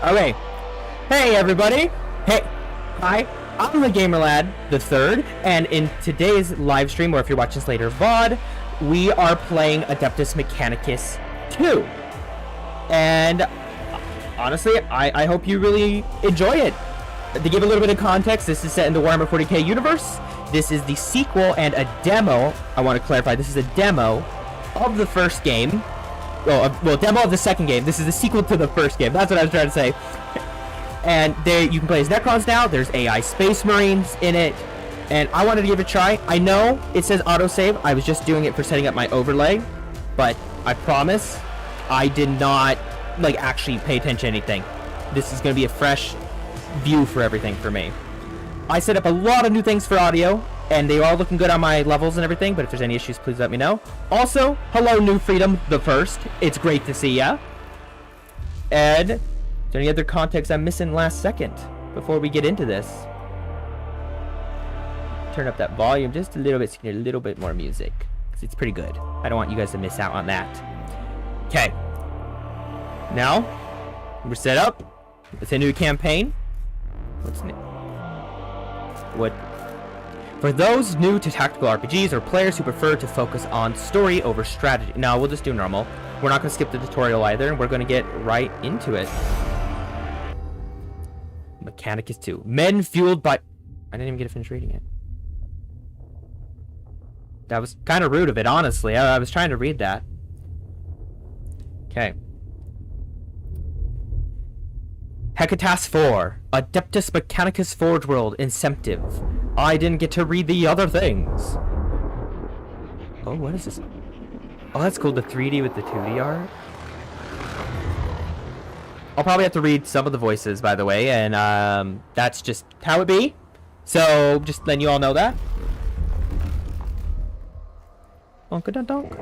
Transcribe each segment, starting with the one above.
Okay. Hey, everybody. Hey. Hi. I'm the Gamer Lad the Third, and in today's live stream, or if you're watching this later VOD, we are playing Adeptus Mechanicus 2. And honestly, I hope you really enjoy it. To give a little bit of context, this is set in the Warhammer 40k universe. This is the sequel and a demo. I want to clarify, this is a demo of the first game. Well, demo of the second game. This is the sequel to the first game. That's what I was trying to say. And you can play as Necrons now. There's AI Space Marines in it. And I wanted to give it a try. I know it says autosave. I was just doing it for setting up my overlay. But I promise I did not, actually pay attention to anything. This is going to be a fresh view for everything for me. I set up a lot of new things for audio, and they are looking good on my levels and everything, but if there's any issues, please let me know. Also, hello, New Freedom the First. It's great to see ya. And is there any other context I'm missing last second before we get into this? Turn up that volume just a little bit so you can hear a little bit more music, because it's pretty good. I don't want you guys to miss out on that. Okay. Now, we're set up. It's a new campaign. What's new? What? For those new to tactical RPGs or players who prefer to focus on story over strategy. No, we'll just do normal. We're not going to skip the tutorial either, and we're going to get right into it. Mechanicus 2. Men fueled by... I didn't even get to finish reading it. That was kind of rude of it, honestly. I was trying to read that. Okay. Hecatas 4. Adeptus Mechanicus Forge World Incentive. I didn't get to read the other things. Oh, what is this? Oh, that's cool. The 3D with the 2D art. I'll probably have to read some of the voices, by the way, and that's just how it be. So, just letting you all know that. Donk-a-dunk.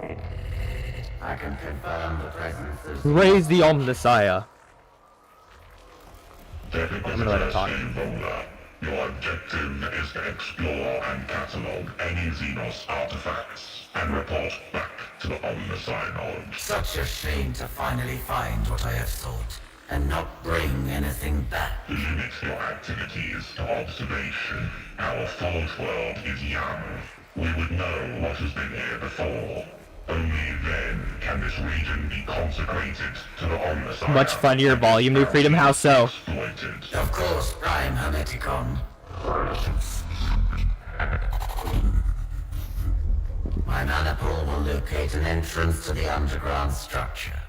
I can confirm the presence of... Raise the Omnissiah. I'm gonna let it talk. Your objective is to explore and catalog any Xenos artifacts and report back to the Omnissiah knowledge. Such a shame to finally find what I have sought, and not bring anything back. Limit your activities to observation. Our Forge world is young. We would know what has been here before. Only then can this region be consecrated to the Omnissiah. Much funnier volume, New Freedom. How so? Of course, Prime Hermeticon. My mana pool will locate an entrance to the underground structure.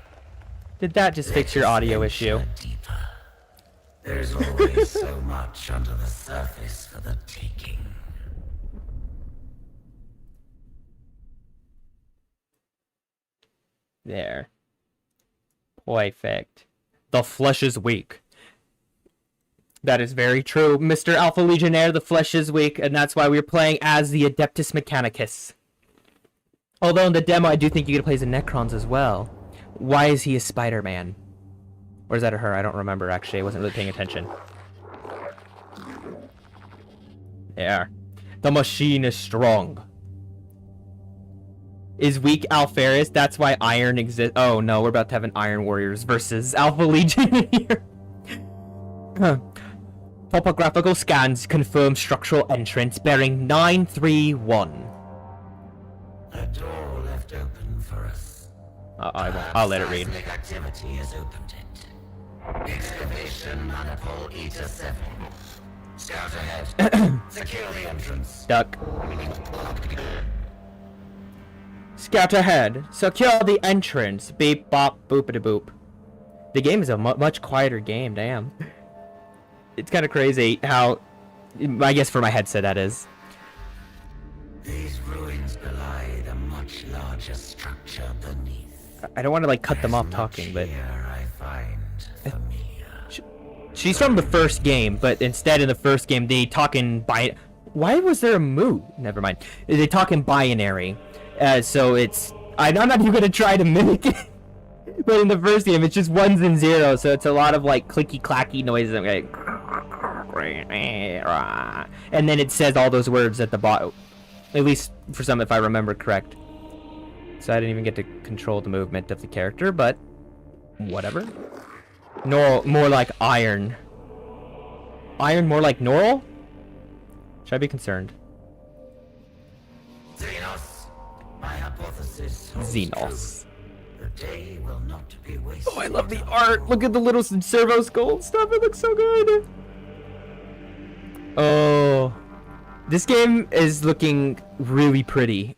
Did that just fix your audio issue? Deeper. There's always so much under the surface for the taking. There. Perfect. The flesh is weak. That is very true, Mr. Alpha Legionnaire. The flesh is weak, and that's why we're playing as the Adeptus Mechanicus. Although in the demo, I do think you get to play as the Necrons as well. Why is he a Spider-Man? Or is that a her? I don't remember, actually. I wasn't really paying attention. There. The machine is strong. Is weak Alpharis, that's why Iron exists. Oh no, we're about to have an Iron Warriors versus Alpha Legion here. Topographical scans confirm structural entrance bearing 931. A door left open for us. I'll let it read. Seismic activity has opened it. Excavation Manipul Eta 7. Scout ahead. Secure the entrance. Duck. Scout ahead. Secure the entrance. Beep, bop, boopity boop. The game is a much quieter game, damn. It's kind of crazy how... I guess for my headset, that is. These ruins belie the much larger structure beneath. I don't want to, cut them off talking, but... Here I find familiar. She's from the first game, but instead in the first game, they talk in Why was there a moo? Never mind. They talk in binary. So it's... I'm not even going to try to mimic it. But in the first game, it's just ones and zeros, so it's a lot of, clicky-clacky noises. And then it says all those words at the bottom. At least for some, if I remember correct. So I didn't even get to control the movement of the character, but... whatever. Norl, more like iron. Iron more like Norl? Should I be concerned? Xenos, my hypothesis holds Xenos. true. The day will not be wasted. Oh, I love the art. Look at the little servo skull stuff. It looks so good. Oh, this game is looking really pretty.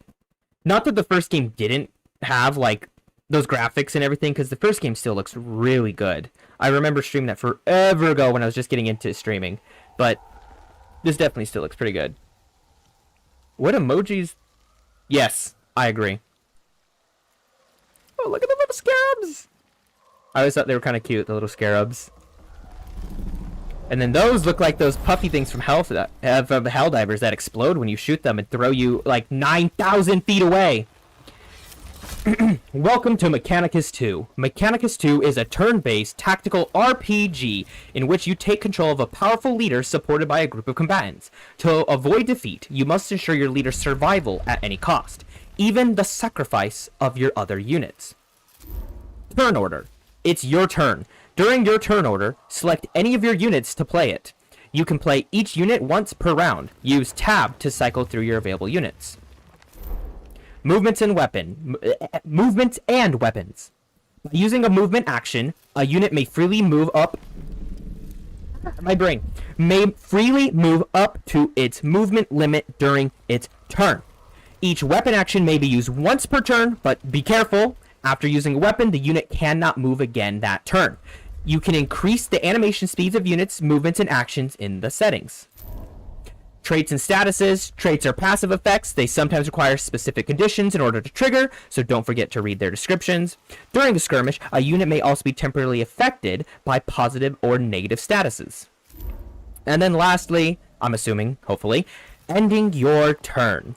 Not that the first game didn't have like those graphics and everything, because the first game still looks really good. I remember streaming that forever ago when I was just getting into streaming, but this definitely still looks pretty good. What emojis? Yes, I agree. Oh, look at the little scarabs! I always thought they were kind of cute, the little scarabs. And then those look like those puffy things from Helldivers that explode when you shoot them and throw you like 9,000 feet away. Welcome to Mechanicus 2. Mechanicus 2 is a turn-based tactical RPG in which you take control of a powerful leader supported by a group of combatants. To avoid defeat, you must ensure your leader's survival at any cost, even the sacrifice of your other units. Turn order. It's your turn. During your turn order, select any of your units to play it. You can play each unit once per round. Use Tab to cycle through your available units. Movements and movements and weapons. Using a movement action, a unit may freely move up. May freely move up to its movement limit during its turn. Each weapon action may be used once per turn, but be careful. After using a weapon, the unit cannot move again that turn. You can increase the animation speeds of units, movements, and actions in the settings. Traits and statuses. Traits are passive effects. They sometimes require specific conditions in order to trigger, so don't forget to read their descriptions. During a skirmish, a unit may also be temporarily affected by positive or negative statuses. And then lastly, I'm assuming, hopefully, ending your turn.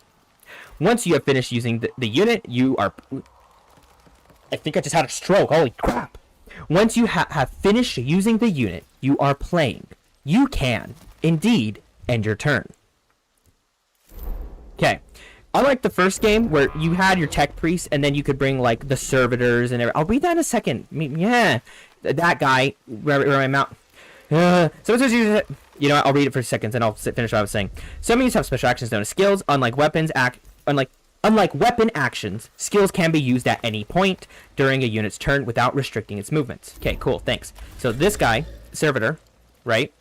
Once you have finished using the unit, you are... I think I just had a stroke. Holy crap. Once you have finished using the unit you are playing, you can, indeed, end your turn. Okay. Unlike the first game, where you had your tech priest, and then you could bring, like, the servitors and everything. I'll read that in a second. I mean, yeah. That guy, where my mount... You know what? I'll read it for seconds, and I'll finish what I was saying. Some units have special actions known as skills. Unlike weapon actions, skills can be used at any point during a unit's turn without restricting its movements. Okay, cool, thanks. So this guy, servitor, right?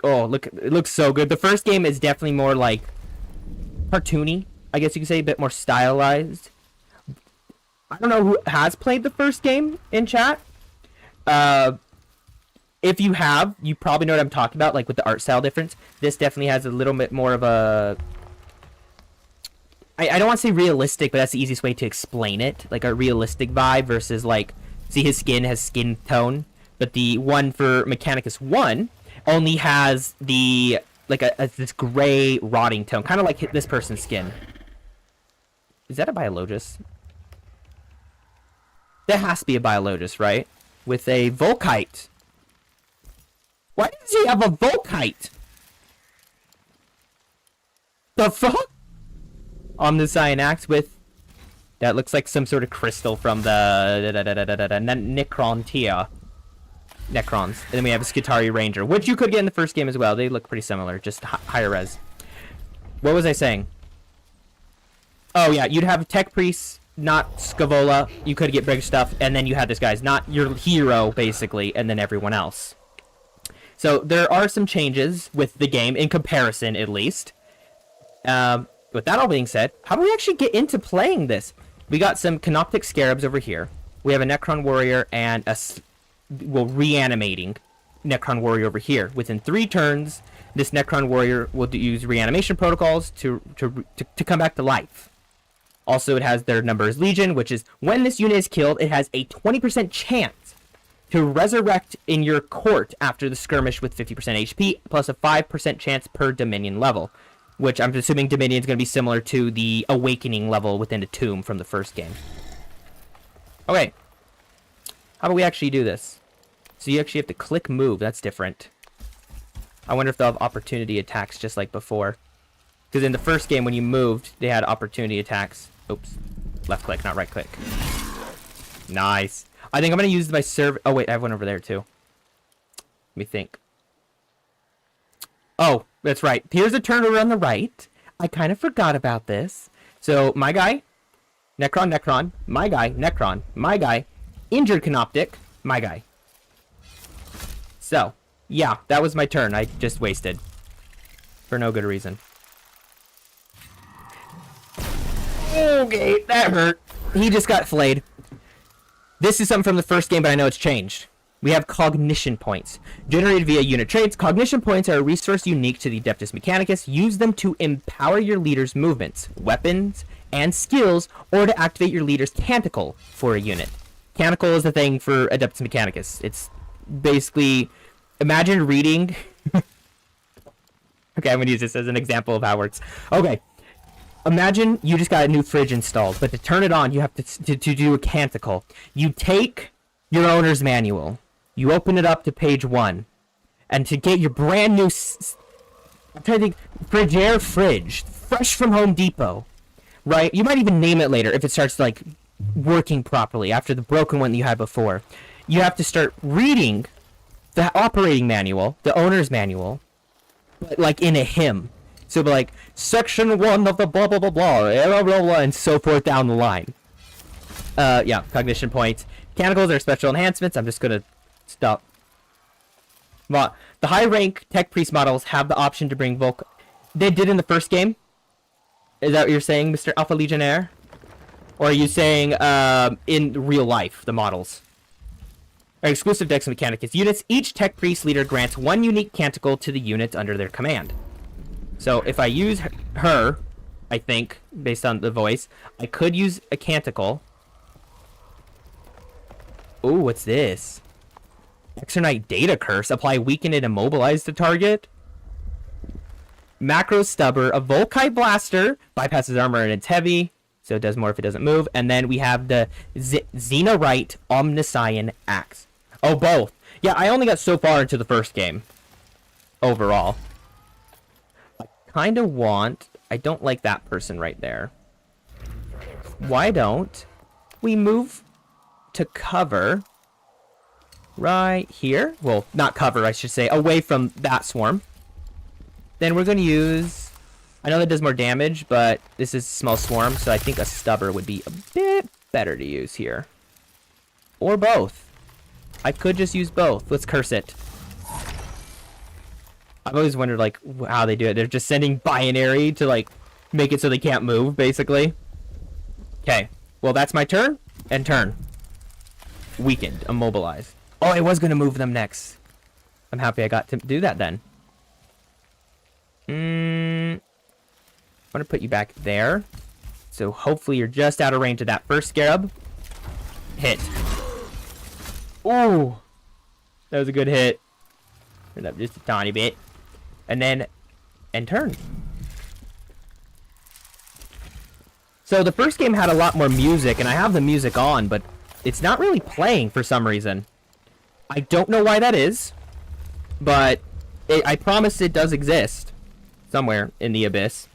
Oh, look, it looks so good. The first game is definitely more like cartoony, I guess you could say, a bit more stylized. I don't know who has played the first game in chat. If you have, you probably know what I'm talking about, like with the art style difference. This definitely has a little bit more of a... I don't want to say realistic, but that's the easiest way to explain it. Like a realistic vibe versus like... See, his skin has skin tone. But the one for Mechanicus 1 only has the... like this gray rotting tone. Kind of like this person's skin. Is that a Biologist? That has to be a Biologist, right? With a Volkite. Why does he have a Volkite? The fuck? Omnicyan with... That looks like some sort of crystal from the... Necrons. And then we have a Skitari Ranger, which you could get in the first game as well. They look pretty similar, just higher res. What was I saying? Oh yeah, you'd have Tech Priest, not Scavola. You could get big stuff, and then you had this guy's not your hero, basically, and then everyone else. So there are some changes with the game, in comparison, at least. With that all being said, how do we actually get into playing this? We got some Canoptic Scarabs over here. We have a Necron Warrior and a... reanimating Necron Warrior over here. Within 3 turns, this Necron Warrior will use reanimation protocols to come back to life. Also, it has their numbers Legion, which is when this unit is killed, it has a 20% chance to resurrect in your court after the skirmish with 50% HP, plus a 5% chance per Dominion level, which I'm assuming Dominion is going to be similar to the Awakening level within the Tomb from the first game. Okay. How do we actually do this? So you actually have to click move. That's different. I wonder if they'll have opportunity attacks just like before. Because in the first game, when you moved, they had opportunity attacks. Oops. Left click, not right click. Nice. I think I'm gonna use my serve. Oh wait, I have one over there too. Let me think. Oh, that's right. Here's a turn over on the right. I kind of forgot about this. So my guy, Necron, my guy, Necron, my guy, injured Canoptic, my guy. So, yeah, that was my turn. I just wasted. For no good reason. Okay, that hurt. He just got flayed. This is something from the first game, but I know it's changed. We have cognition points. Generated via unit traits, cognition points are a resource unique to the Adeptus Mechanicus. Use them to empower your leader's movements, weapons, and skills, or to activate your leader's canticle for a unit. Canticle is the thing for Adeptus Mechanicus. It's basically, imagine reading... Okay, I'm going to use this as an example of how it works. Okay, imagine you just got a new fridge installed, but to turn it on, you have to do a canticle. You take your owner's manual. You open it up to page 1. And to get your brand new... I'm trying to think... Frigidaire fridge. Fresh from Home Depot. Right? You might even name it later if it starts, like, working properly after the broken one that you had before. You have to start reading the operating manual, the owner's manual, but, like, in a hymn. So, like, section 1 of the blah, blah, blah, blah, blah, blah, blah, and so forth down the line. Yeah, cognition points. Mechanicals are special enhancements. I'm just gonna stop. Well, the high rank tech priest models have the option to bring They did in the first game. Is that what you're saying, Mr. Alpha Legionnaire? Or are you saying in real life, the models? Are exclusive Dex Mechanicus units. Each tech priest leader grants one unique canticle to the units under their command. So if I use her, I think, based on the voice, I could use a canticle. Ooh, what's this? Externite Data Curse. Apply Weaken and Immobilize to target. Macro Stubber. A Volkite Blaster. Bypasses armor and it's heavy, so it does more if it doesn't move. And then we have the Xenorite Omniscion Axe. Oh, both. Yeah, I only got so far into the first game. Overall. I kind of want... I don't like that person right there. Why don't we move to cover right here? Well, not cover, I should say. Away from that swarm. Then we're going to use... I know that does more damage, but this is a small swarm, so I think a stubber would be a bit better to use here. Or both. I could just use both. Let's curse it. I've always wondered, like, how they do it. They're just sending binary to, like, make it so they can't move, basically. Okay. Well, that's my turn. And turn. Weakened. Immobilized. Oh, I was going to move them next. I'm happy I got to do that then. I'm going to put you back there. So hopefully you're just out of range of that first scarab. Hit. Ooh. That was a good hit. Turn up just a tiny bit. And then, and turn. So the first game had a lot more music, and I have the music on, but it's not really playing for some reason. I don't know why that is, but I promise it does exist somewhere in the abyss.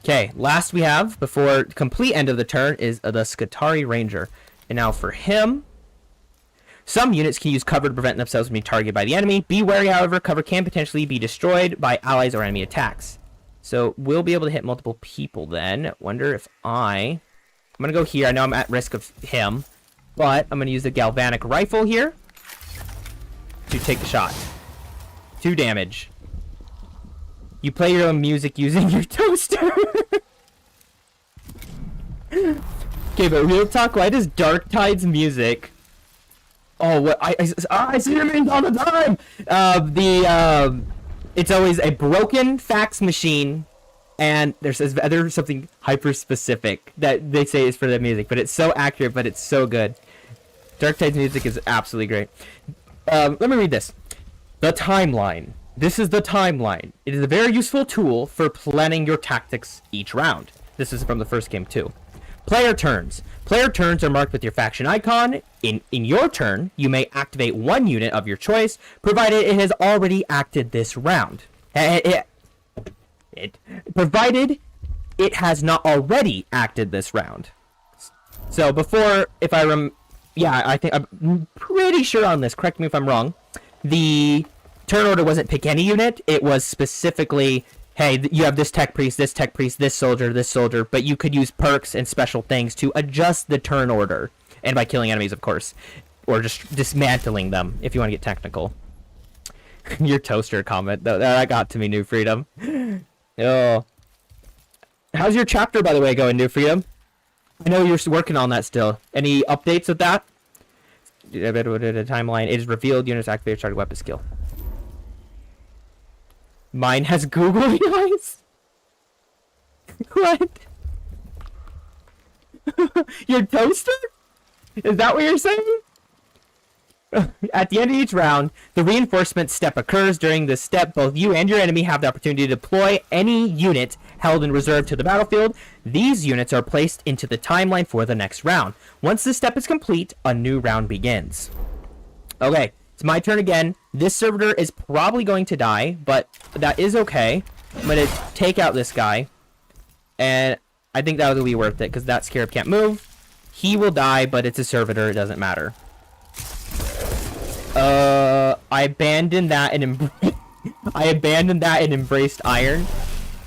Okay, last we have, before complete end of the turn, is the Skitarii Ranger. And now for him... Some units can use cover to prevent themselves from being targeted by the enemy. Be wary, however, cover can potentially be destroyed by allies or enemy attacks. So we'll be able to hit multiple people then. Wonder if I'm going to go here. I know I'm at risk of him, but I'm going to use the galvanic rifle here to take the shot. 2 damage. You play your own music using your toaster. Okay, but real talk, why does Dark Tide's music... Oh, what I see your names all the time. It's always a broken fax machine, and there's something hyper specific that they say is for the music, but it's so accurate, but it's so good. Dark Tide's music is absolutely great. Let me read this. The timeline. This is the timeline. It is a very useful tool for planning your tactics each round. This is from the first game too. Player turns. Player turns are marked with your faction icon. In your turn, you may activate one unit of your choice, provided it has already acted this round. Provided it has not already acted this round. So before, if I yeah, I think I'm pretty sure on this. Correct me if I'm wrong. The turn order wasn't pick any unit. It was specifically, hey, you have this tech priest, this soldier, but you could use perks and special things to adjust the turn order, and by killing enemies, of course, or just dismantling them if you want to get technical. Your toaster comment, though, that got to me, New Freedom. Oh, how's your chapter, by the way, going, New Freedom? I know you're working on that still. Any updates with that? The timeline. It is revealed units activate started weapon skill. Mine has Google eyes. What? Your toaster? Is that what you're saying? At the end of each round, the reinforcement step occurs. During this step, both you and your enemy have the opportunity to deploy any unit held in reserve to the battlefield. These units are placed into the timeline for the next round. Once this step is complete, a new round begins. Okay, it's my turn again. This servitor is probably going to die, but that is okay. I'm going to take out this guy, and I think that will be worth it, because that scarab can't move. He will die, but it's a servitor. It doesn't matter. I abandoned that and I abandoned that and embraced iron.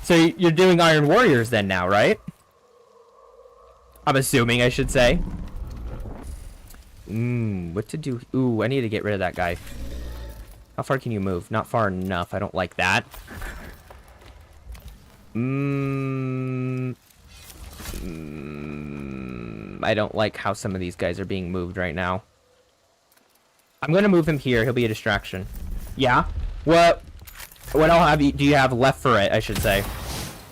So you're doing Iron Warriors then now, right? I'm assuming, I should say. What to do? Ooh, I need to get rid of that guy. How far can you move? Not far enough. I don't like that. I don't like how some of these guys are being moved right now. I'm gonna move him here. He'll be a distraction. Yeah? What all have you, do you have left for it, I should say?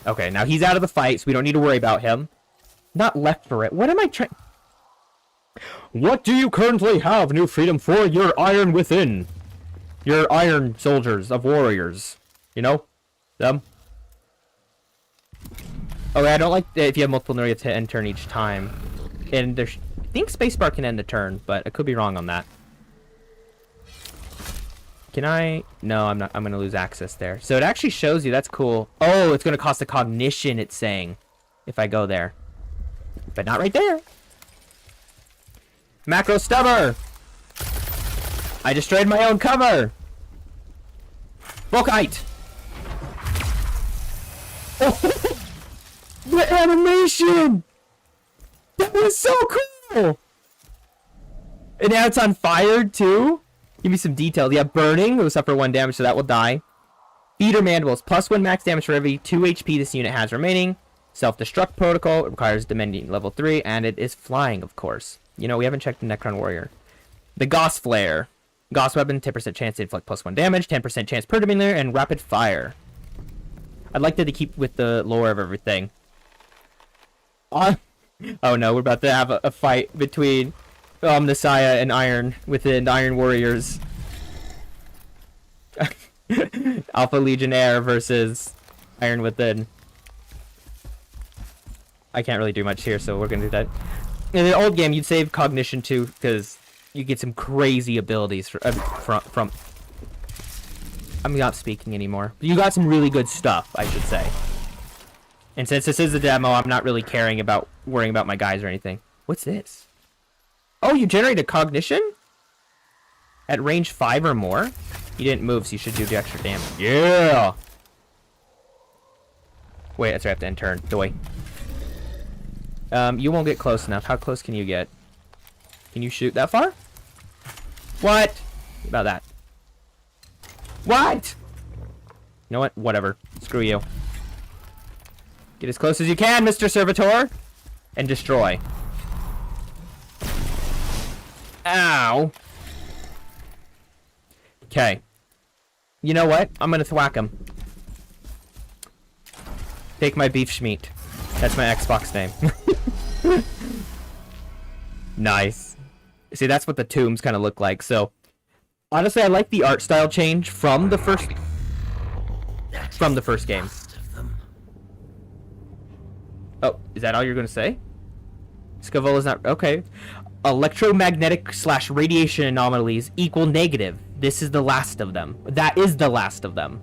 Okay, now he's out of the fight, so we don't need to worry about him. Not left for it. What am I trying... What do you currently have, New Freedom, for your iron within? Your iron soldiers of warriors. You know? Them? Okay, I don't like if you have multiple areas to end turn each time. And there's... I think spacebar can end the turn, but I could be wrong on that. Can I? No, I'm not. I'm going to lose access there. So it actually shows you. That's cool. Oh, it's going to cost a cognition, it's saying, if I go there. But not right there. Macro stubber! I destroyed my own cover! Volkite! Oh, the animation! That was so cool! And now it's on fire, too? Give me some detail. Yeah, burning. It will suffer 1 damage, so that will die. Feeder mandibles. +1 max damage for every 2 HP this unit has remaining. Self-destruct protocol. It requires Dimension level 3, and it is flying, of course. You know, we haven't checked the Necron Warrior. The Gauss Flare. Gauss weapon, 10% chance to inflict +1 damage, 10% chance per Dimension, and rapid fire. I'd like to keep with the lore of everything. Oh no, we're about to have a fight between... Messiah and Iron within Iron Warriors. Alpha Legionnaire versus Iron Within. I can't really do much here, so we're gonna do that. In the old game, you'd save Cognition too, because you get some crazy abilities from... I'm not speaking anymore. But you got some really good stuff, I should say. And since this is a demo, I'm not really worrying about my guys or anything. What's this? Oh, you generate a cognition? At range 5 or more? You didn't move, so you should do the extra damage. Yeah! Wait, that's right, I have to end turn. Doi. You won't get close enough. How close can you get? Can you shoot that far? What? What about that? What? You know what? Whatever. Screw you. Get as close as you can, Mr. Servitor! And destroy. Ow. Okay. You know what? I'm gonna thwack him. Take my beef schmeat. That's my Xbox name. Nice. See, that's what the tombs kind of look like. So, honestly, I like the art style change from the first game. Oh, is that all you're gonna say? Scavola's not okay. Electromagnetic / radiation anomalies equal negative. This is the last of them. That is the last of them.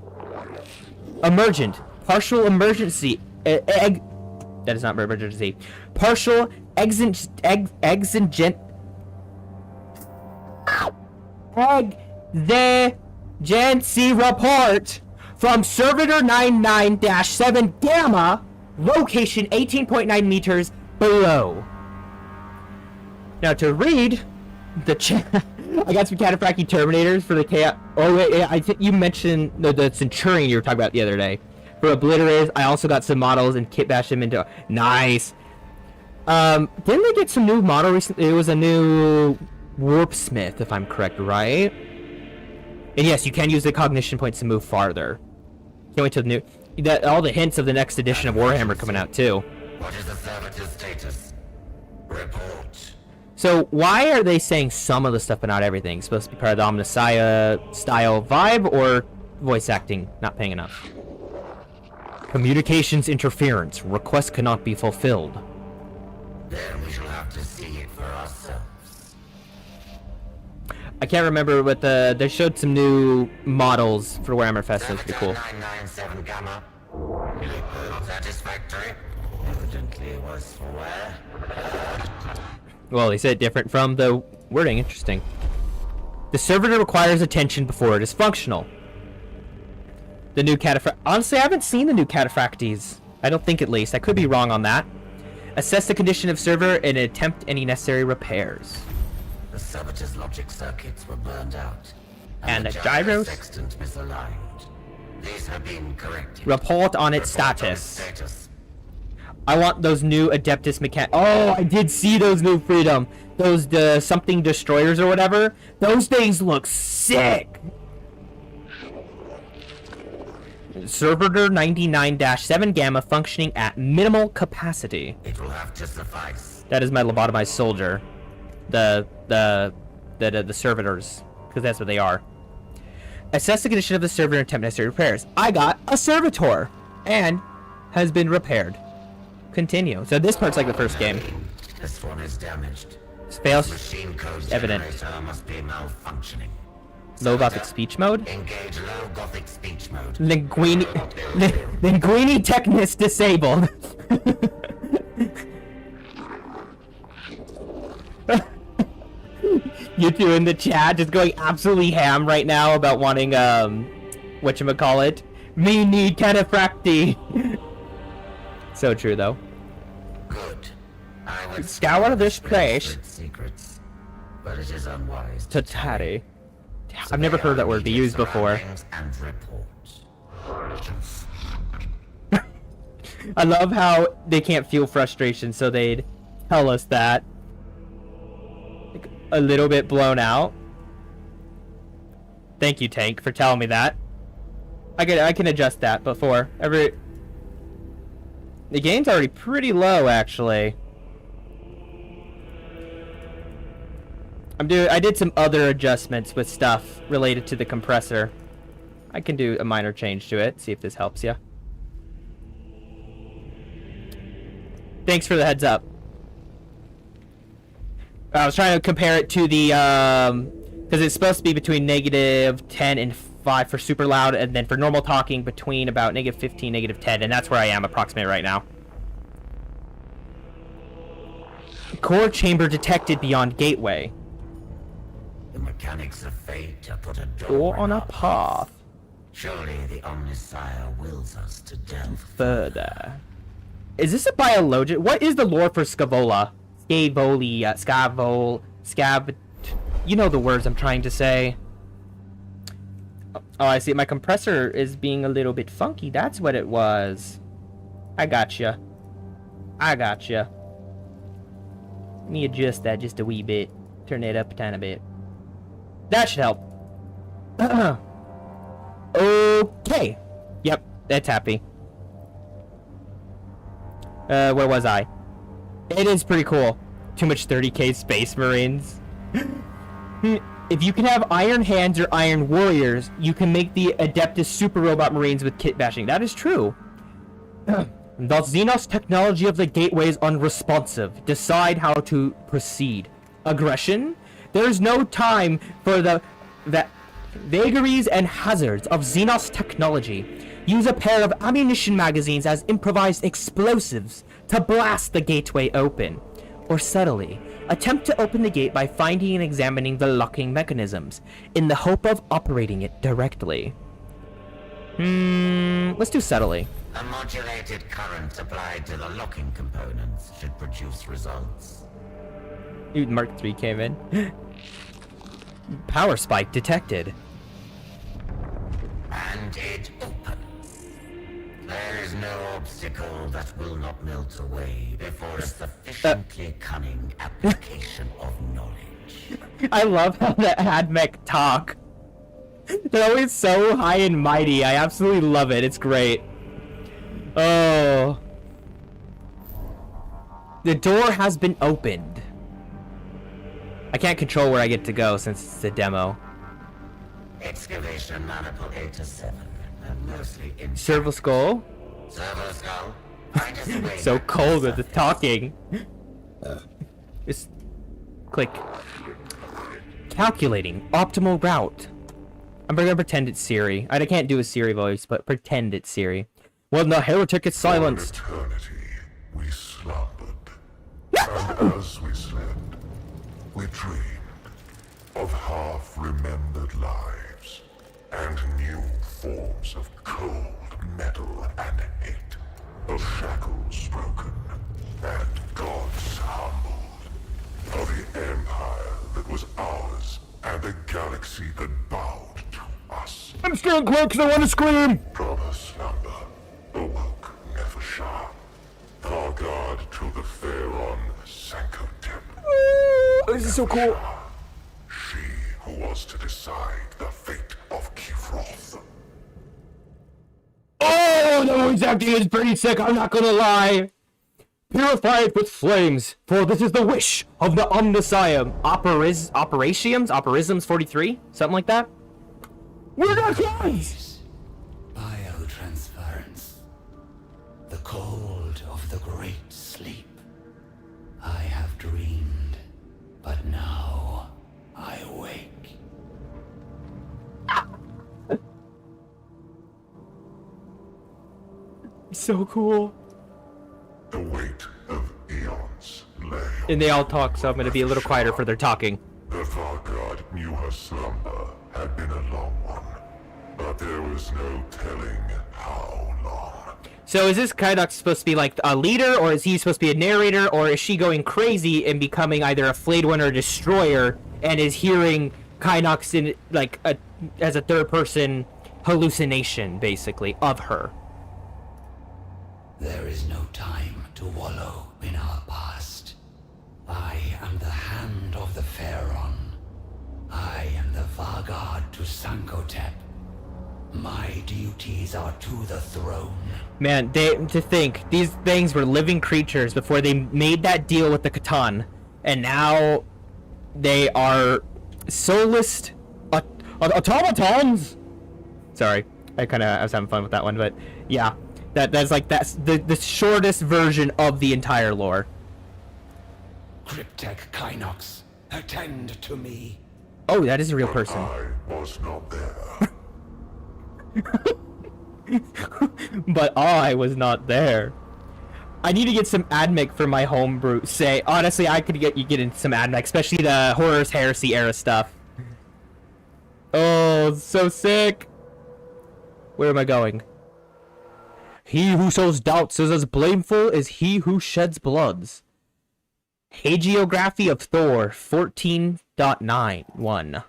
Emergent. Partial emergency. That is not emergency. Partial exigent. Emergency report from Servitor 99-7 Gamma, location 18.9 meters below. Now to read the chat, I got some cataphractic Terminators for the chaos. Oh wait, yeah, I think you mentioned the Centurion you were talking about the other day. For Obliterators, I also got some models and kit bash them into. Nice. Didn't they get some new model recently? It was a new Warp Smith, if I'm correct, right? And yes, you can use the cognition points to move farther. Can't wait till the new. All the hints of the next edition of Warhammer coming out too. What is the servitor's status? Report. So why are they saying some of the stuff but not everything? It's supposed to be part of the Omnissiah style vibe, or voice acting not paying enough? Communications interference. Request cannot be fulfilled. Then we shall have to see it for ourselves. I can't remember what they showed some new models for Warhammer Fest. That's pretty cool. 997 Gamma. Satisfactory. Evidently was for where? Well, they said different from the wording. Interesting. The servitor requires attention before it is functional. The new cataphracts. Honestly, I haven't seen the new cataphracties. I don't think, at least. I could be wrong on that. Assess the condition of server and attempt any necessary repairs. The servitor's logic circuits were burned out. And the gyros? Sextant misaligned. These have been corrected. Report on its status. I want those new Adeptus Oh, I did see those new Freedom. Those something destroyers or whatever. Those things look sick. Servitor 99-7 Gamma functioning at minimal capacity. It will have to suffice. That is my lobotomized soldier. The servitors, because that's what they are. Assess the condition of the servitor and attempt necessary repairs. I got a servitor and has been repaired. Continue. So this part's like the first game. This one is damaged. Fails. Machine code Evident. generator must be malfunctioning. Low Gothic speech mode. Engage low Gothic speech mode. Linguini Technis disabled. You two in the chat just going absolutely ham right now about wanting whatchamacallit. Me need cataphracti. So true though. Good. I would Scour this place. Secrets, but it is unwise To tatty. I've never heard that word be used before. And reports. I love how they can't feel frustration, so they'd tell us that. Like, a little bit blown out. Thank you, Tank, for telling me that. I can adjust that before every. The game's already pretty low, actually. I did some other adjustments with stuff related to the compressor. I can do a minor change to it. See if this helps you. Thanks for the heads up. I was trying to compare it to the because it's supposed to be between -10 and 5 for super loud, and then for normal talking between about -15, -10, and that's where I am approximately right now. Core chamber detected beyond gateway. The mechanics of fate have put a Door on a path. Surely the Omnissiah wills us to delve Further. Is this a biologic? What is the lore for Scavola? Scav. You know the words I'm trying to say. Oh, I see. My compressor is being a little bit funky. That's what it was. I gotcha. Let me adjust that just a wee bit. Turn it up a tiny bit. That should help. Okay. Yep, that's happy. Where was I? It is pretty cool. Too much 30k Space Marines. If you can have Iron Hands or Iron Warriors, you can make the Adeptus Super Robot Marines with kit bashing. That is true. The Xenos technology of the gateway is unresponsive. Decide how to proceed. Aggression? There is no time for the vagaries and hazards of Xenos technology. Use a pair of ammunition magazines as improvised explosives to blast the gateway open. or subtly. Attempt to open the gate by finding and examining the locking mechanisms, in the hope of operating it directly. Let's do subtly. A modulated current applied to the locking components should produce results. Dude, Mark 3 came in. Power spike detected. And it opens. There is no obstacle that will not melt away before a sufficiently cunning application of knowledge. I love how the AdMech talk. They're always so high and mighty. I absolutely love it. It's great. Oh. The door has been opened. I can't control where I get to go since it's a demo. Excavation maniple 8 to 7, and mostly in Servo skull. servo skull. Find us a way So back cold to with the talking. Just click. Calculating optimal route. I'm gonna pretend it's Siri. I can't do a Siri voice, but pretend it's Siri. When the heretic is silenced. For eternity, we slumbered. And as we slept, we dreamed of half-remembered lives and new forms of cold metal and hate, of shackles broken and gods humbled, of the empire that was ours and the galaxy that bowed to us. I'm scared quick because I want to scream! From her slumber, awoke Nefershah, Thargard to the Pharaon Sankotep. This is so cool. She who was to decide the fate of Kivroth. Oh, the voice acting is pretty sick, I'm not gonna lie. Purify it with flames, for this is the wish of the Omnissiah. Operisms 43? Something like that? We're not guys! Biotransference. The cold of the great sleep. I have dreamed, but now I wake. So cool. The weight of eons lay on And they all talk, so I'm gonna be a little quieter for their talking. the Thargard knew her slumber had been a long one, but there was no telling how long. So is this Kaidox supposed to be like a leader, or is he supposed to be a narrator, or is she going crazy and becoming either a Flayed One or a Destroyer, and is hearing Kaidox in like as a third-person hallucination, basically, of her? There is no time to wallow in our past. I am the hand of the Pharaon. I am the Vanguard to Sankotep. My duties are to the throne. Man, to think these things were living creatures before they made that deal with the Catan, and now they are soulless automatons. Sorry, I was having fun with that one, but yeah, that's the shortest version of the entire lore. Cryptek Kynox, attend to me. Oh, that is a real person. I was not there. But I was not there. I need to get some AdMech for my homebrew. Honestly, I could get in some AdMech, especially the Horror's Heresy era stuff. Oh, so sick. Where am I going? He who sows doubts is as blameful as he who sheds bloods. Hagiography of Thor 14.91.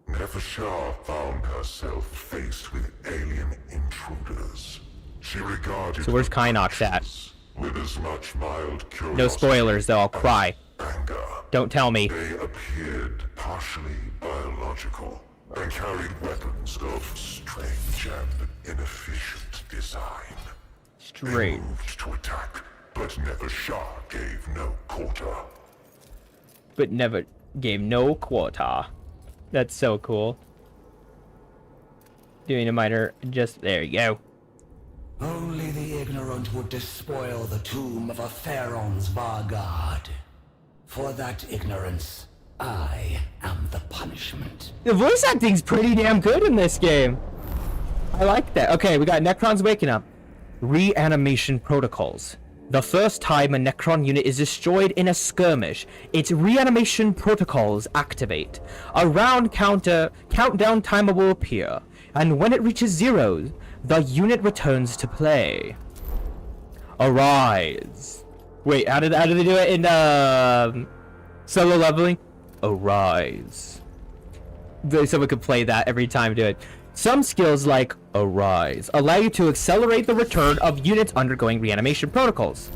Nefershah found herself faced with alien intruders. She regarded So where's the Kynox at? creatures with as much mild curiosity No spoilers, though. I'll cry. as anger. Don't tell me. They appeared partially biological and carried weapons of strange and inefficient design. They Strange. moved to attack, but Nefershah gave no quarter. But never gave no quota. That's so cool. Doing a minor there you go. Only the ignorant would despoil the tomb of a Pharaon's Vanguard. For that ignorance, I am the punishment. The voice acting's pretty damn good in this game. I like that. Okay, we got Necrons waking up. Reanimation protocols. The first time a Necron unit is destroyed in a skirmish, its reanimation protocols activate. A round countdown timer will appear, and when it reaches 0, the unit returns to play. Arise. Wait, how did they do it in solo leveling? Arise. Someone could play that every time, do it. Some skills like Arise allow you to accelerate the return of units undergoing reanimation protocols.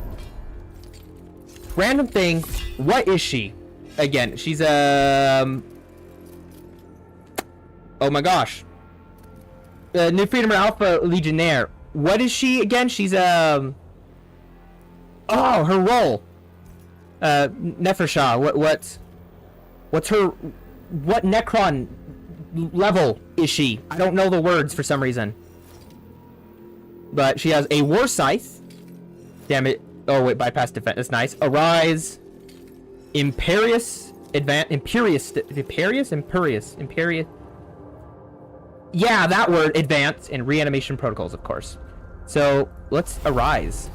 Random thing, what is she? Again, she's oh my gosh. New Freedom Alpha Legionnaire. What is she again? She's oh, her role. Nefershah. What's her, what Necron level is she? I don't know the words for some reason. But she has a War Scythe. Damn it. Oh wait, bypass defense. That's nice. Arise. Imperious. Imperious. Yeah, that word. Advance and reanimation protocols, of course. So let's arise.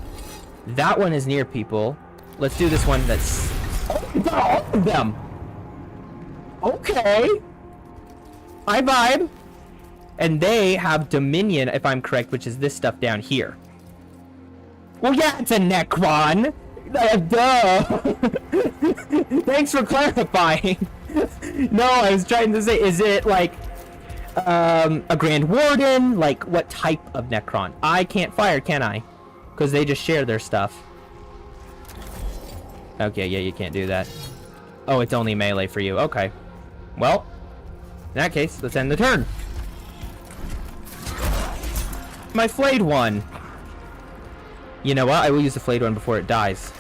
That one is near people. Let's do this one that's... Oh, we got all of them! Okay! I vibe! And they have Dominion, if I'm correct, which is this stuff down here. Well, yeah, it's a Necron! Duh! Thanks for clarifying! No, I was trying to say, is it like... a Grand Warden? Like, what type of Necron? I can't fire, can I? Because they just share their stuff. Okay, yeah, you can't do that. Oh, it's only melee for you. Okay. Well, in that case, let's end the turn. My flayed one. You know what? I will use the flayed one before it dies.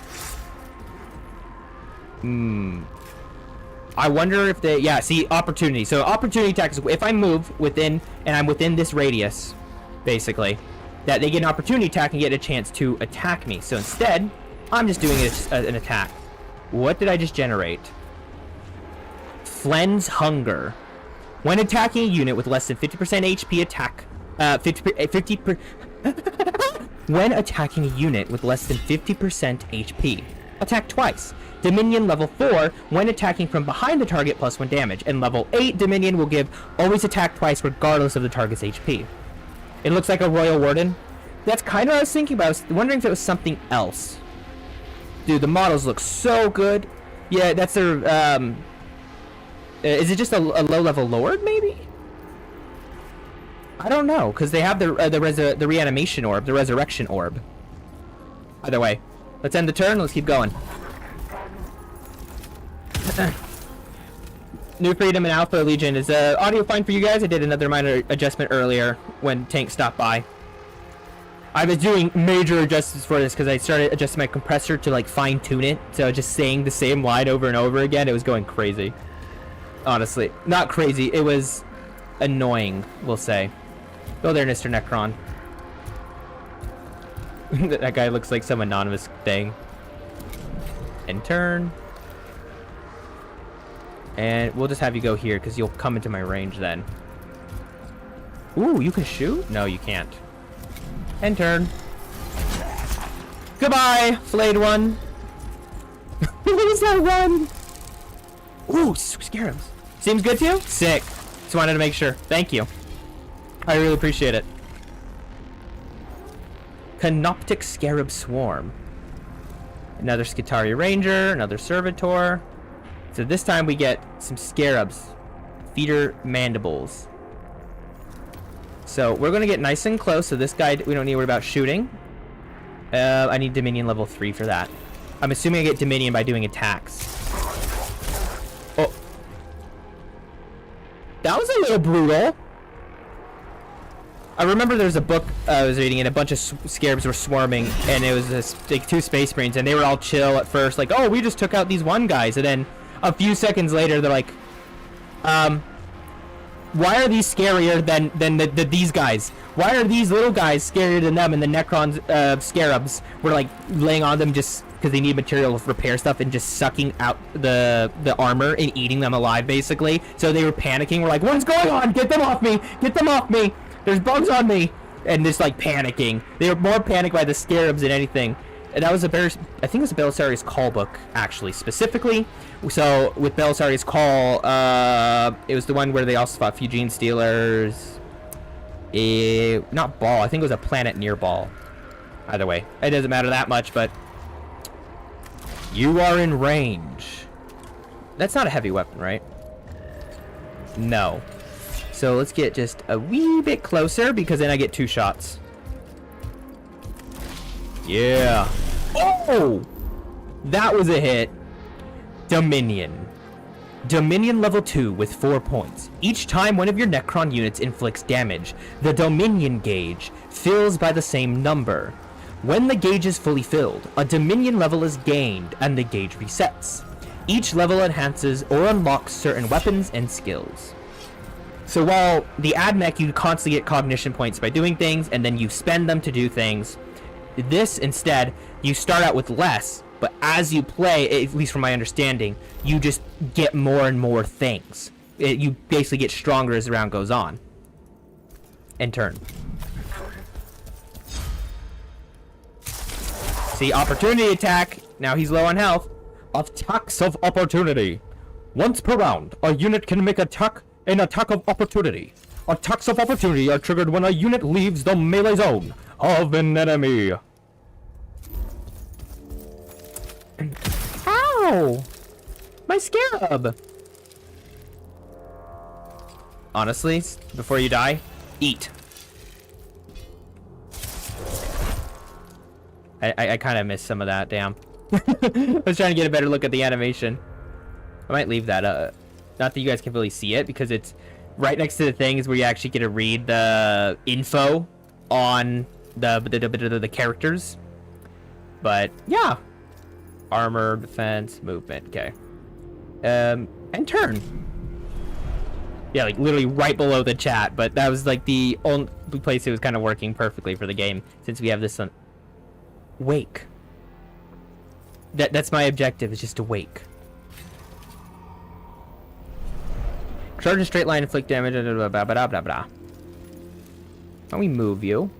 I wonder if they... Yeah, see, opportunity. So, opportunity attack is if I move within, and I'm within this radius, basically, that they get an opportunity attack and get a chance to attack me. So, instead, I'm just doing an attack. What did I just generate? Flen's Hunger. When attacking a unit with less than 50% HP attack... When attacking a unit with less than 50% HP. Attack twice. Dominion level 4, when attacking from behind the target, +1 damage. And level 8 Dominion will give always attack twice regardless of the target's HP. It looks like a Royal Warden. That's kind of what I was thinking about. I was wondering if it was something else. Dude, the models look so good. Yeah, that's their, is it just a low-level Lord, maybe? I don't know, because they have the reanimation orb, the resurrection orb. Either way, let's end the turn. Let's keep going. New Freedom and Alpha Legion. Is audio fine for you guys? I did another minor adjustment earlier when Tank stopped by. I was doing major adjustments for this because I started adjusting my compressor to like fine-tune it. So just saying the same line over and over again, it was going crazy. Honestly, not crazy. It was annoying, we'll say. Go there, Mr. Necron. That guy looks like some anonymous thing. And turn. And we'll just have you go here because you'll come into my range then. Ooh, you can shoot? No, you can't. And turn. Goodbye, flayed one. What is that one? Ooh, scarabs. Seems good to you? Sick. Just wanted to make sure. Thank you. I really appreciate it. Canoptic Scarab Swarm. Another Skitari Ranger, another Servitor. So this time we get some scarabs. Feeder mandibles. So we're going to get nice and close. So this guy, we don't need to worry about shooting. I need Dominion level 3 for that. I'm assuming I get Dominion by doing attacks. Oh. That was a little brutal. I remember there's a book I was reading and a bunch of scarabs were swarming and it was like 2 Space Marines and they were all chill at first. Like, oh, we just took out these one guys. And then a few seconds later, they're like, why are these scarier than these guys? Why are these little guys scarier than them? And the Necron scarabs were like laying on them just because they need material to repair stuff and just sucking out the armor and eating them alive, basically. So they were panicking. We're like, what's going on? Get them off me! Get them off me! There's bugs on me! And just like panicking. They were more panicked by the scarabs than anything. That was a I think it was a Belisarius Call book, actually, specifically. So, with Belisarius Call, it was the one where they also fought Fuegian Stealers. Not Ball, I think it was a planet near Ball. Either way, it doesn't matter that much, but... You are in range. That's not a heavy weapon, right? No. So, let's get just a wee bit closer, because then I get 2 shots. Yeah. Oh! That was a hit. Dominion. Dominion level 2 with 4 points. Each time one of your Necron units inflicts damage, the Dominion gauge fills by the same number. When the gauge is fully filled, a Dominion level is gained and the gauge resets. Each level enhances or unlocks certain weapons and skills. So while the AdMech, you constantly get cognition points by doing things, and then you spend them to do things, this instead, you start out with less, but as you play, at least from my understanding, you just get more and more things. You basically get stronger as the round goes on. And turn. See, opportunity attack. Now he's low on health. Attacks of opportunity. Once per round, a unit can make an attack of opportunity. Attacks of opportunity are triggered when a unit leaves the melee zone of an enemy. Ow! My scarab! Honestly, before you die, eat. I kind of missed some of that, damn. I was trying to get a better look at the animation. I might leave that up. Not that you guys can really see it, because it's right next to the things where you actually get to read the info on the characters. But, yeah. Armor, defense, movement, okay. And turn. Yeah, like literally right below the chat, but that was like the only place it was kind of working perfectly for the game, since we have this one. Wake. That's my objective, is just to wake. Charge in straight line, inflict damage, blah blah blah blah blah. Can we move you?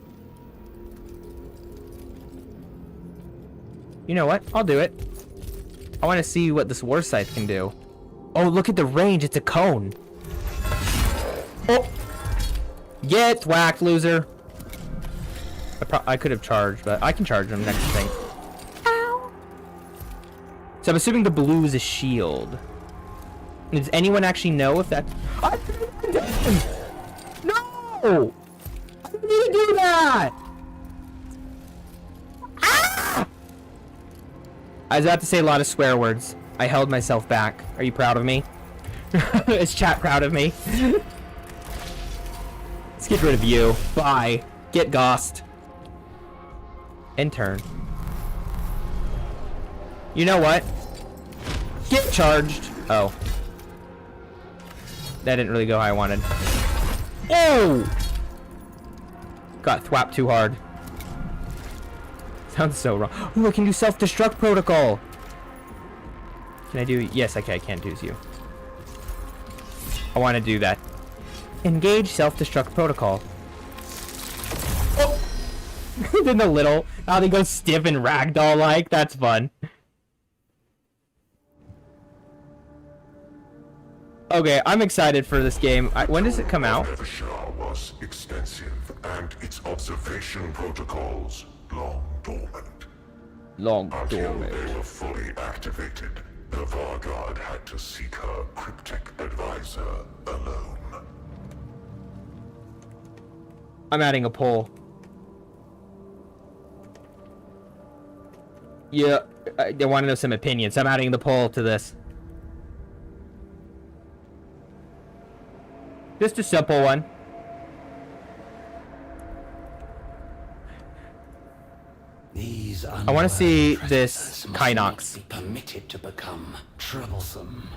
You know what? I'll do it. I want to see what this War Scythe can do. Oh, look at the range. It's a cone. Oh! Get whacked, loser. I could have charged, but I can charge him next thing. Ow! So I'm assuming the blue is a shield. Does anyone actually know if that... No! I didn't need to do that! Ah! I was about to say a lot of swear words. I held myself back. Are you proud of me? Is chat proud of me? Let's get rid of you. Bye. Get gossed. And turn. You know what? Get charged. Oh. That didn't really go how I wanted. Oh! Got thwapped too hard. Sounds so wrong. Oh, I can do self-destruct protocol. Can I do... Yes, okay, I can't use you. I want to do that. Engage self-destruct protocol. Oh! Then the little... How they go stiff and ragdoll-like. That's fun. Okay, I'm excited for this game. When does it come out? Was extensive, and its observation protocols long dormant. Until they were fully activated, the Vanguard had to seek her cryptic advisor alone. I'm adding a poll. Yeah, I want to know some opinions. I'm adding the poll to this. Just a simple one. I want to see this Kynox. Be permitted to become troublesome.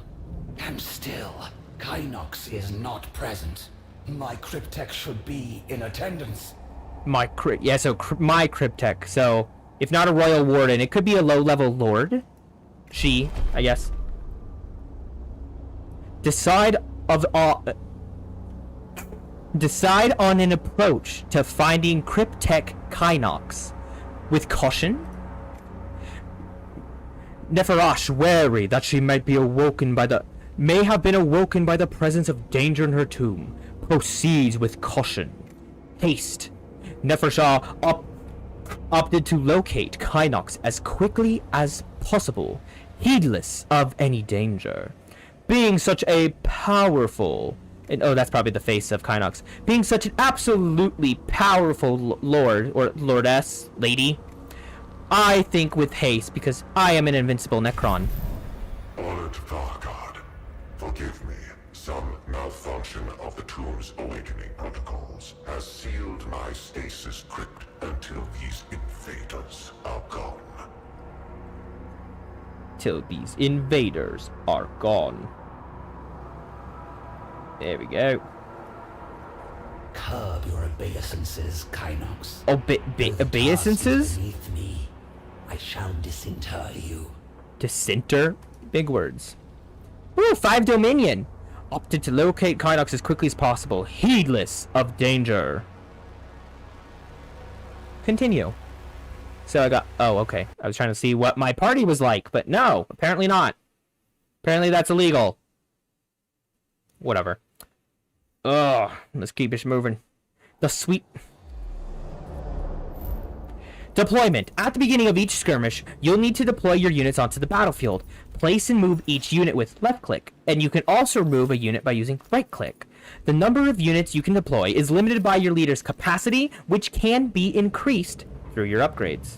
And still, Kynox is not present. My Cryptech should be in attendance. My Cryptech. So, if not a Royal Warden, it could be a low-level Lord. She, I guess. Decide on an approach to finding Cryptech Kynox. With caution, Nepharash, wary that she may have been awoken by the presence of danger in her tomb, proceeds with caution. Haste. Nefershah opted to locate Kynox as quickly as possible, heedless of any danger. Being such a powerful... oh, that's probably the face of Kynox. Being such an absolutely powerful lord, or lordess, lady, I think with haste, because I am an invincible Necron. Honored Fargard, forgive me. Some malfunction of the tomb's awakening protocols has sealed my stasis crypt until these invaders are gone. Till these invaders are gone. There we go. Curb your obeisances, Kynox. Obeisances? Beneath me, I shall disinter you. Disinter? Big words. Ooh, 5 Dominion. Opted to locate Kynox as quickly as possible, heedless of danger. Continue. So I got... oh, okay. I was trying to see what my party was like, but no, apparently not. Apparently that's illegal. Whatever. Ugh, let's keep it moving. The sweet... Deployment. At the beginning of each skirmish, you'll need to deploy your units onto the battlefield. Place and move each unit with left click, and you can also move a unit by using right click. The number of units you can deploy is limited by your leader's capacity, which can be increased through your upgrades.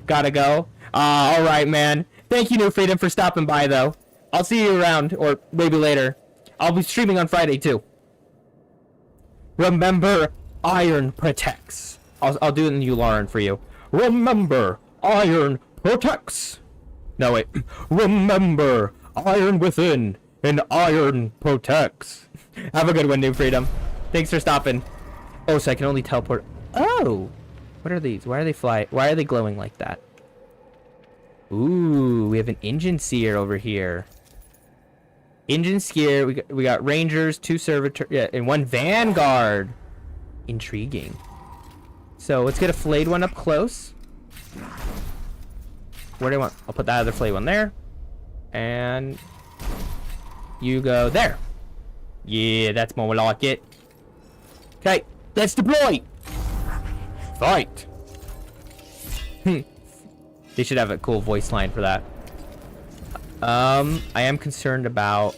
Gotta go? Alright, man. Thank you, New Freedom, for stopping by, though. I'll see you around, or maybe later. I'll be streaming on Friday, too. Remember, iron protects. I'll do it in Yularen for you. Remember, iron protects. No, wait. Remember, iron within, and iron protects. Have a good one, New Freedom. Thanks for stopping. Oh, so I can only teleport. Oh! What are these? Why are they Why are they glowing like that? Ooh, we have an engine seer over here. Engine seer. We got rangers, 2 servitor, yeah, and 1 vanguard. Intriguing. So let's get a flayed one up close. Where do I want? I'll put that other flayed one there. And you go there. Yeah, that's more like it. Okay, let's deploy. Fight. They should have a cool voice line for that. I am concerned about...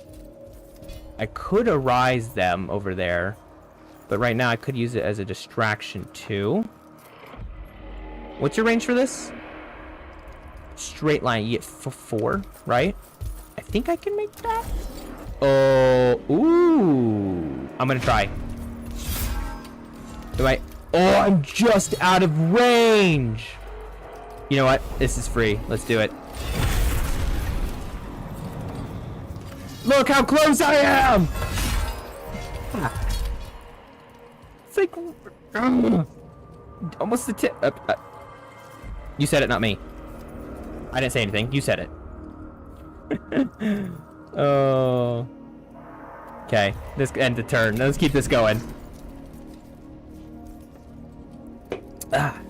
I could arise them over there. But right now I could use it as a distraction too. What's your range for this? Straight line. You get 4, right? I think I can make that. Oh, ooh. I'm gonna try. Do I? Oh, I'm just out of range. You know what? This is free. Let's do it. Look how close I am! It's like... almost the tip. You said it, not me. I didn't say anything. You said it. Oh. Okay. This end the turn. Let's keep this going.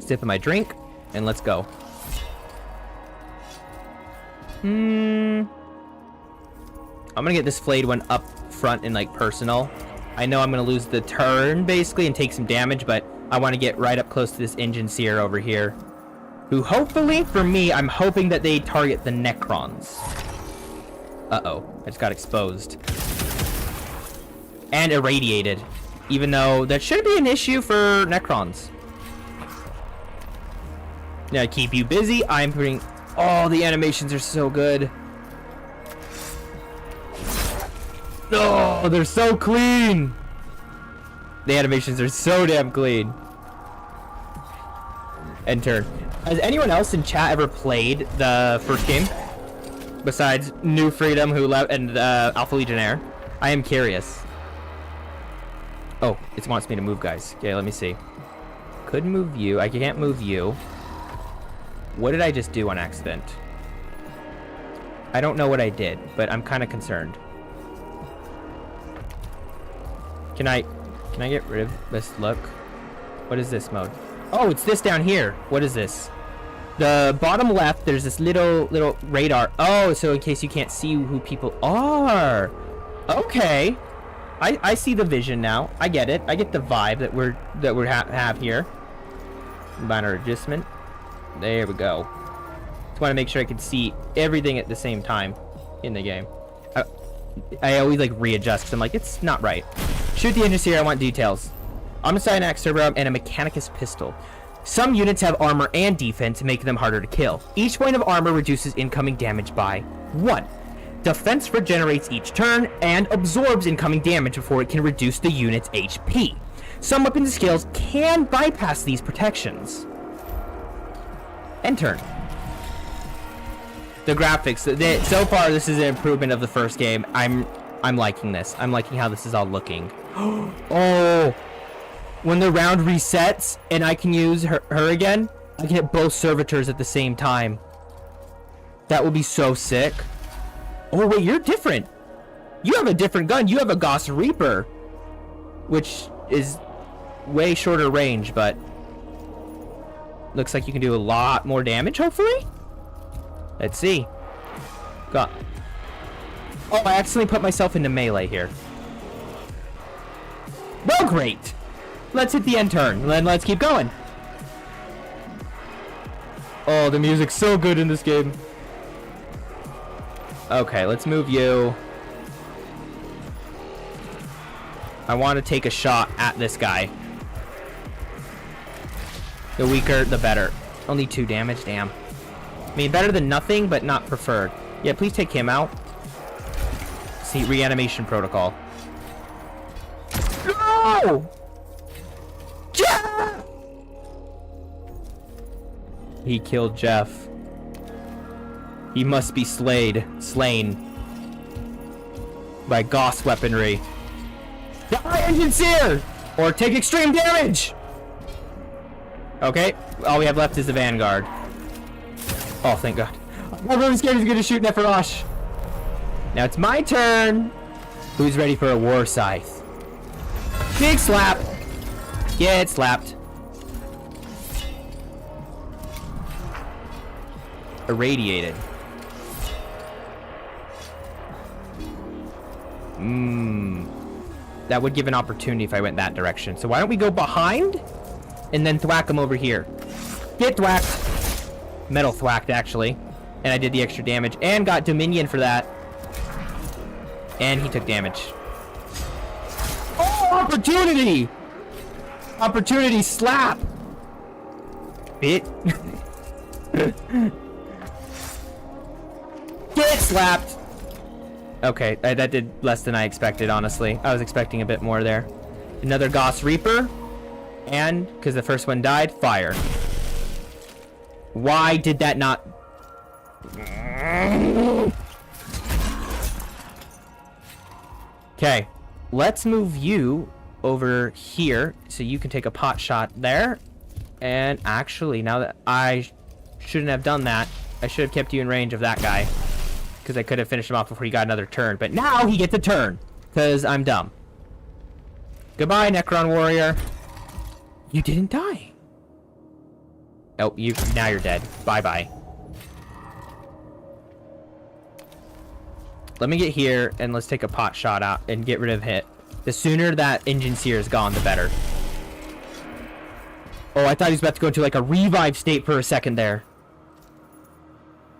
Sip of my drink, and let's go. I'm gonna get this flayed one up front and like personal. I know I'm gonna lose the turn basically and take some damage, but I want to get right up close to this engine seer over here. Who hopefully, for me, I'm hoping that they target the Necrons. Uh-oh, I just got exposed. And irradiated. Even though that should be an issue for Necrons. Now, keep you busy. I'm putting... Oh, the animations are so good. Oh, they're so clean. The animations are so damn clean. End turn. Has anyone else in chat ever played the first game? Besides New Freedom, who left, and Alpha Legionnaire? I am curious. Oh, it wants me to move, guys. Okay, let me see. Could move you. I can't move you. What did I just do on accident? I don't know what I did, but I'm kind of concerned. Can I get rid of this look? What is this mode? Oh, it's this down here. What is this? The bottom left, there's this little radar. Oh, so in case you can't see who people are. Okay. I see the vision now. I get it. I get the vibe that we have here. Minor adjustment. There we go. Just want to make sure I can see everything at the same time in the game. I always like readjust because I'm like, it's not right. Shoot the engine here. I want details. Omnicide axe, turbo, and a Mechanicus pistol. Some units have armor and defense, making them harder to kill. Each point of armor reduces incoming damage by 1. Defense regenerates each turn and absorbs incoming damage before it can reduce the unit's HP. Some weapons and skills can bypass these protections. End turn. The graphics, so far this is an improvement of the first game. I'm liking this. I'm liking how this is all looking. Oh, when the round resets and I can use her again, I can hit both servitors at the same time. That would be so sick. Oh wait, you're different. You have a different gun. You have a Gauss Reaper, which is way shorter range, but looks like you can do a lot more damage, hopefully. Let's see. Got. Oh, I accidentally put myself into melee here. Well, great. Let's hit the end turn, then let's keep going. Oh, the music's so good in this game. Okay, let's move you. I want to take a shot at this guy. The weaker, the better. Only 2 damage, damn. I mean, better than nothing, but not preferred. Yeah, please take him out. See, reanimation protocol. No! Jeff! He killed Jeff. He must be slain by Gauss weaponry. Die, engine seer! Or take extreme damage! Okay, all we have left is the Vanguard. Oh, thank God. I'm really scared he's gonna shoot Neferosh. Now it's my turn. Who's ready for a war scythe? Big slap. Get slapped. Irradiated. That would give an opportunity if I went that direction. So why don't we go behind and then thwack him over here? Get thwacked. Metal thwacked, actually. And I did the extra damage and got Dominion for that. And he took damage. Oh, opportunity! Opportunity slap! Bit. Get slapped! Okay, that did less than I expected, honestly. I was expecting a bit more there. Another Gauss Reaper. And, because the first one died, fire. Why did that not... Okay, let's move you over here so you can take a pot shot there. And actually, now that I shouldn't have done that, I should have kept you in range of that guy. Because I could have finished him off before he got another turn. But now he gets a turn. Because I'm dumb. Goodbye, Necron Warrior. You didn't die. Oh, now you're dead. Bye-bye. Let me get here and let's take a pot shot out and get rid of hit. The sooner that Engine Seer is gone, the better. Oh, I thought he was about to go into like a revive state for a second there.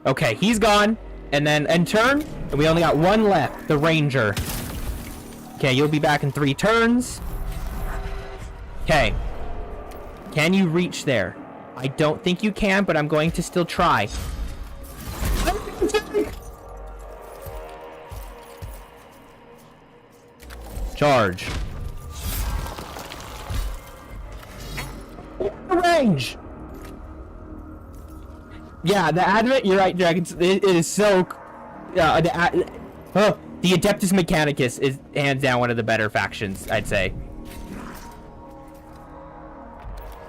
Okay, he's gone. And then end turn, and we only got one left, the Ranger. Okay, you'll be back in 3 turns. Okay. Can you reach there? I don't think you can, but I'm going to still try. Charge. Range. Yeah, the Advent, you're right, Dragons. It is so... the Adeptus Mechanicus is hands down one of the better factions, I'd say.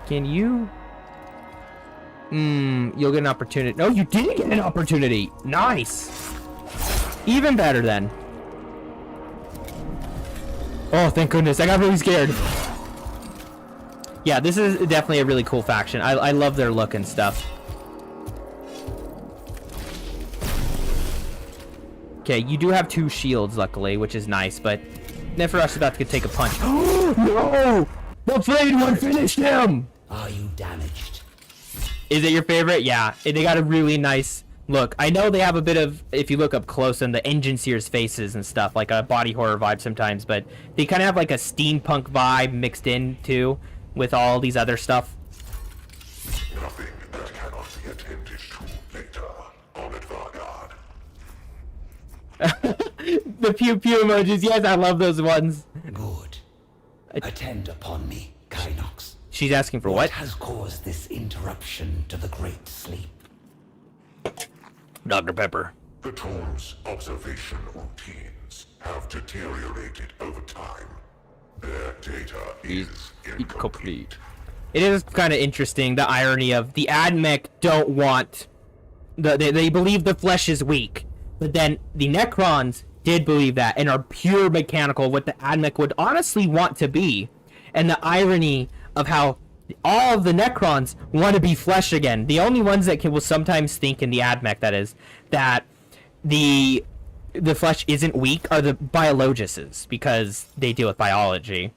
Can you... you'll get an opportunity. No, you didn't get an opportunity. Nice. Even better, then. Oh, thank goodness. I got really scared. Yeah, this is definitely a really cool faction. I love their look and stuff. Okay, you do have 2 shields, luckily, which is nice, but Neferush is about to take a punch. No! The Flayed One finished him! Are you damaged? Is it your favorite? Yeah, they got a really nice look. I know they have a bit of, if you look up close, on the engine sears faces and stuff, like a body horror vibe sometimes, but they kind of have like a steampunk vibe mixed in, too, with all these other stuff. Nothing that cannot be attended to later, Honored Vargard. The pew pew emojis, yes, I love those ones. Good. Attend upon me, Kynox. She's asking for what? What has caused this interruption to the great sleep? Dr. Pepper. The tool's observation routines have deteriorated over time. Their data is incomplete. It is kind of interesting, the irony of the AdMech don't want... They believe the flesh is weak, but then the Necrons did believe that and are pure mechanical, what the AdMech would honestly want to be. And the irony of how all of the Necrons want to be flesh again. The only ones that will sometimes think in the AdMech, that is, that the flesh isn't weak are the biologists, because they deal with biology.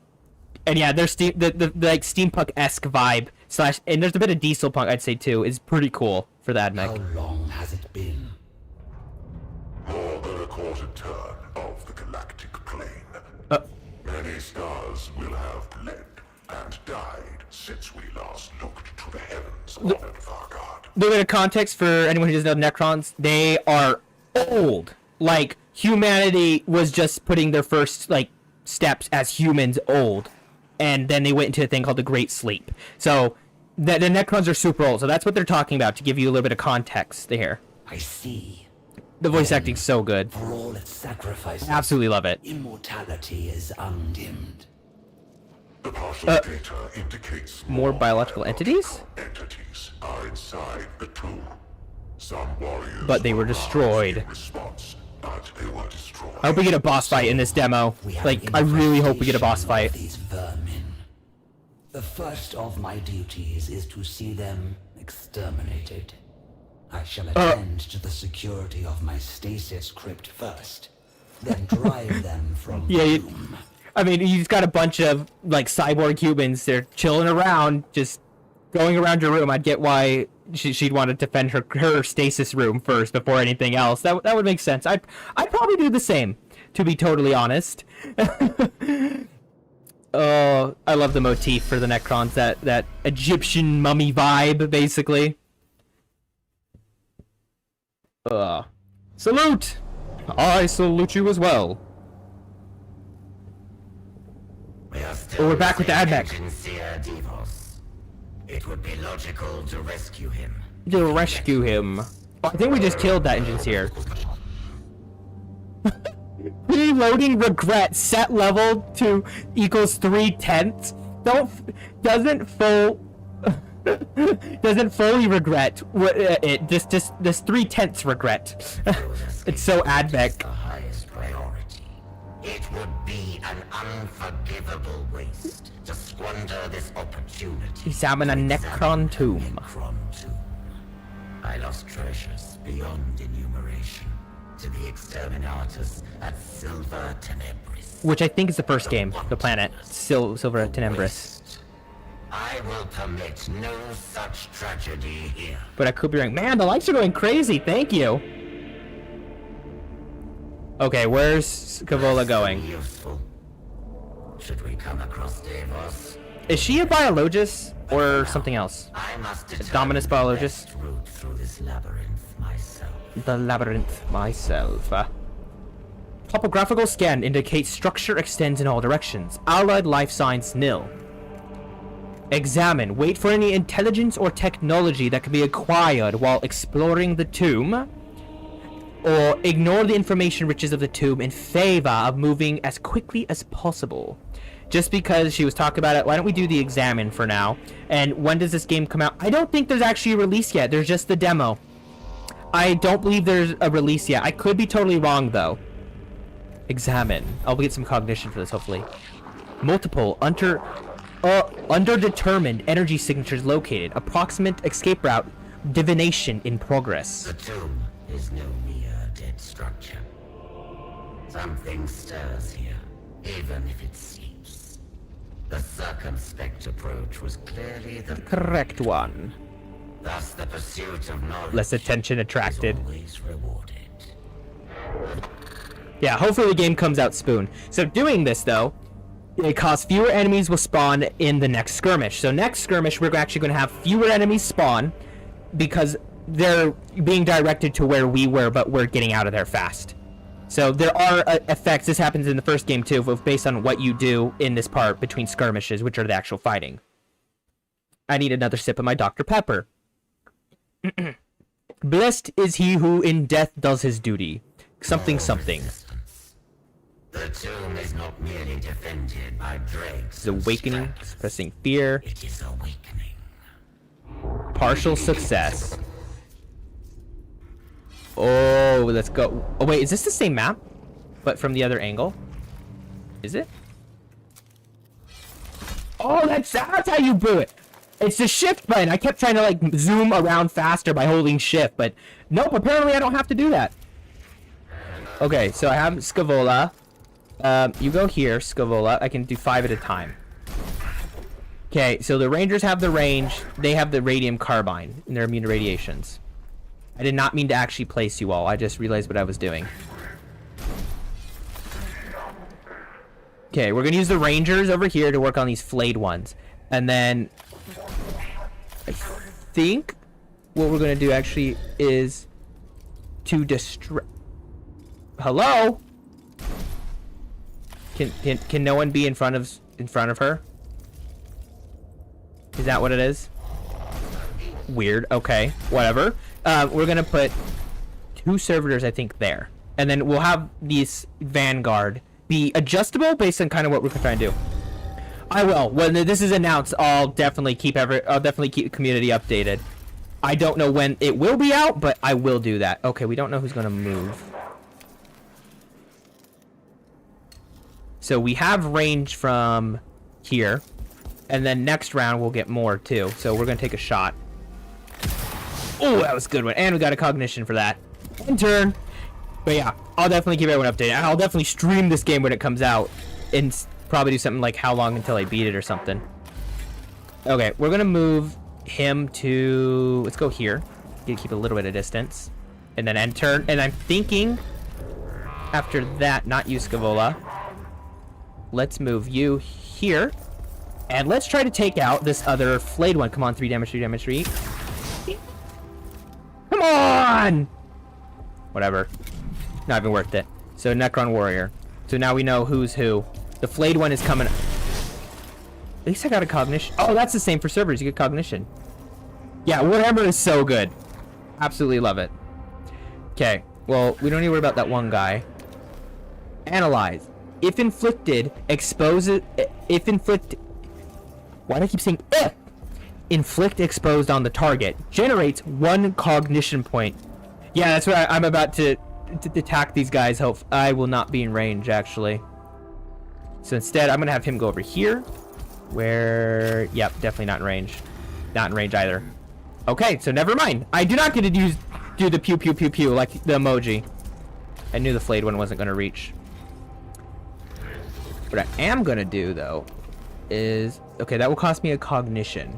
And yeah, there's the like steampunk-esque vibe slash, and there's a bit of diesel punk, I'd say too, is pretty cool for the AdMech. How long has it been? More than a quarter turn of the galactic plane. Many stars will have bled and died since we last looked to the heavens, Honored Vargard. A little bit of context for anyone who doesn't know Necrons, they are old. Like, humanity was just putting their first, like, steps as humans old. And then they went into a thing called the Great Sleep. So, the Necrons are super old, so that's what they're talking about, to give you a little bit of context here. I see. The voice acting's so good. For all its sacrifices, Absolutely love it. immortality is undimmed. The partial data indicates More biological entities? entities are inside the tomb. Some warriors But they were rise destroyed. in response, but they were destroyed. I hope we get a boss fight in this demo. We have Like, I really hope we get a boss infestation of fight. These vermin. The first of my duties is to see them exterminated. I shall attend to the security of my stasis crypt first, then drive them from Yeah, doom. I mean, you've got a bunch of, like, cyborg humans. They're chilling around, just going around your room. I'd get why she'd want to defend her stasis room first before anything else. That would make sense. I'd probably do the same, to be totally honest. Oh, I love the motif for the Necrons, that Egyptian mummy vibe, basically. Salute! I salute you as well. We're back with the AdMech. It would be logical to rescue him. To rescue him. Oh, I think we just killed that engine here. Reloading regret set level to equals 3/10. Doesn't fully regret it. Just this 3/10 regret. It's so AdMech. The highest priority. It would be an unforgivable waste to squander this opportunity. Examine a Necron tomb. Necron tomb. I lost treasures beyond enumeration to the exterminators at Silver Tenebris. Which I think is the first game, the planet. Silver Tenebris. I will permit no such tragedy here. But I could be wrong. Man, the lights are going crazy. Thank you. Okay, where's Cavola going? Useful. Should we come across Davos? Is she a biologist or something else? I must Dominus determine the biologist? best route through this labyrinth myself. The labyrinth myself. Topographical scan indicates structure extends in all directions. Allied life signs nil. Examine. Wait for any intelligence or technology that can be acquired while exploring the tomb. Or ignore the information riches of the tomb in favor of moving as quickly as possible. Just because she was talking about it, why don't we do the examine for now? And when does this game come out? I don't think there's actually a release yet. There's just the demo. I don't believe there's a release yet. I could be totally wrong, though. Examine. I'll get some cognition for this, hopefully. Multiple underdetermined energy signatures located. Approximate escape route. Divination in progress. The tomb is no mere dead structure. Something stirs here, even if it sleeps. The circumspect approach was clearly the Correct one. Thus, the pursuit of knowledge Less attention attracted. is always rewarded. Yeah, hopefully the game comes out spoon. So doing this, though, it caused fewer enemies will spawn in the next skirmish. So next skirmish, we're actually going to have fewer enemies spawn because they're being directed to where we were, but we're getting out of there fast. So there are effects. This happens in the first game, too, based on what you do in this part between skirmishes, which are the actual fighting. I need another sip of my Dr. Pepper. Blessed is he who in death does his duty. Something, something. The tomb is not merely defended by dregs. Is awakening, expressing fear. It is awakening. Partial success. Oh, let's go. Oh, wait, is this the same map? But from the other angle? Is it? Oh, that's how you do it. It's the shift button. I kept trying to, like, zoom around faster by holding shift, but nope, apparently I don't have to do that. Okay, so I have Scavola. You go here, Scavola. I can do 5 at a time. Okay, so the Rangers have the range. They have the Radium Carbine, and they're immune to radiations. I did not mean to actually place you all. I just realized what I was doing. Okay, we're going to use the Rangers over here to work on these flayed ones. And then I think what we're going to do actually is to distract... Hello? Can no one be in front of her? Is that what it is? Weird. Okay, whatever. We're gonna put 2 servitors, I think, there, and then we'll have these Vanguard be adjustable based on kind of what we're trying to do. I will. When this is announced, I'll definitely keep the community updated. I don't know when it will be out, but I will do that. Okay, we don't know who's gonna move. So we have range from here, and then next round we'll get more too. So we're gonna take a shot. Oh, that was a good one, and we got a cognition for that. End turn. But yeah, I'll definitely keep everyone updated. I'll definitely stream this game when it comes out, and probably do something like how long until I beat it or something. Okay, we're gonna move him to. Let's go here. Get to keep a little bit of distance, and then end turn. And I'm thinking after that, not you, Scavola. Let's move you here. And let's try to take out this other flayed one. Come on, 3 damage, 3 damage, 3. Come on! Whatever. Not even worth it. So, Necron Warrior. So now we know who's who. The flayed one is coming. At least I got a cognition. Oh, that's the same for servers. You get cognition. Yeah, Warhammer is so good. Absolutely love it. Okay. Well, we don't need to worry about that one guy. Analyze. If inflicted, expose it. If inflicted. Why do I keep saying if? Inflict exposed on the target. Generates 1 cognition point. Yeah, that's what I'm about to attack these guys. Hope I will not be in range, actually. So instead, I'm going to have him go over here. Where... Yep, definitely not in range. Not in range either. Okay, so never mind. I do not get to do the pew pew pew pew like the emoji. I knew the flayed one wasn't going to reach. What I am going to do, though, is... Okay, that will cost me a cognition.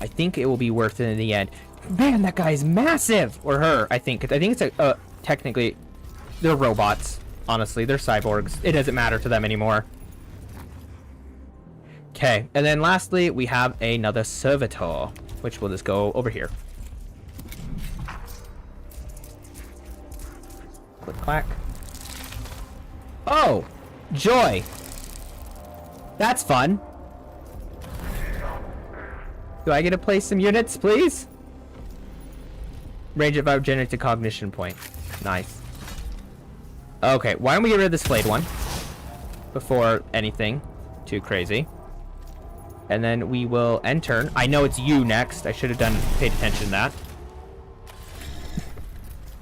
I think it will be worth it in the end. Man, that guy is massive! Or her, I think. I think it's technically... They're robots. Honestly, they're cyborgs. It doesn't matter to them anymore. Okay, and then lastly, we have another servitor, which will just go over here. Click, clack. Oh! Joy! That's fun. Do I get to place some units, please? Range of our generates a cognition point. Nice. Okay, why don't we get rid of this flayed one before anything too crazy. And then we will end turn. I know it's you next. I should have paid attention to that.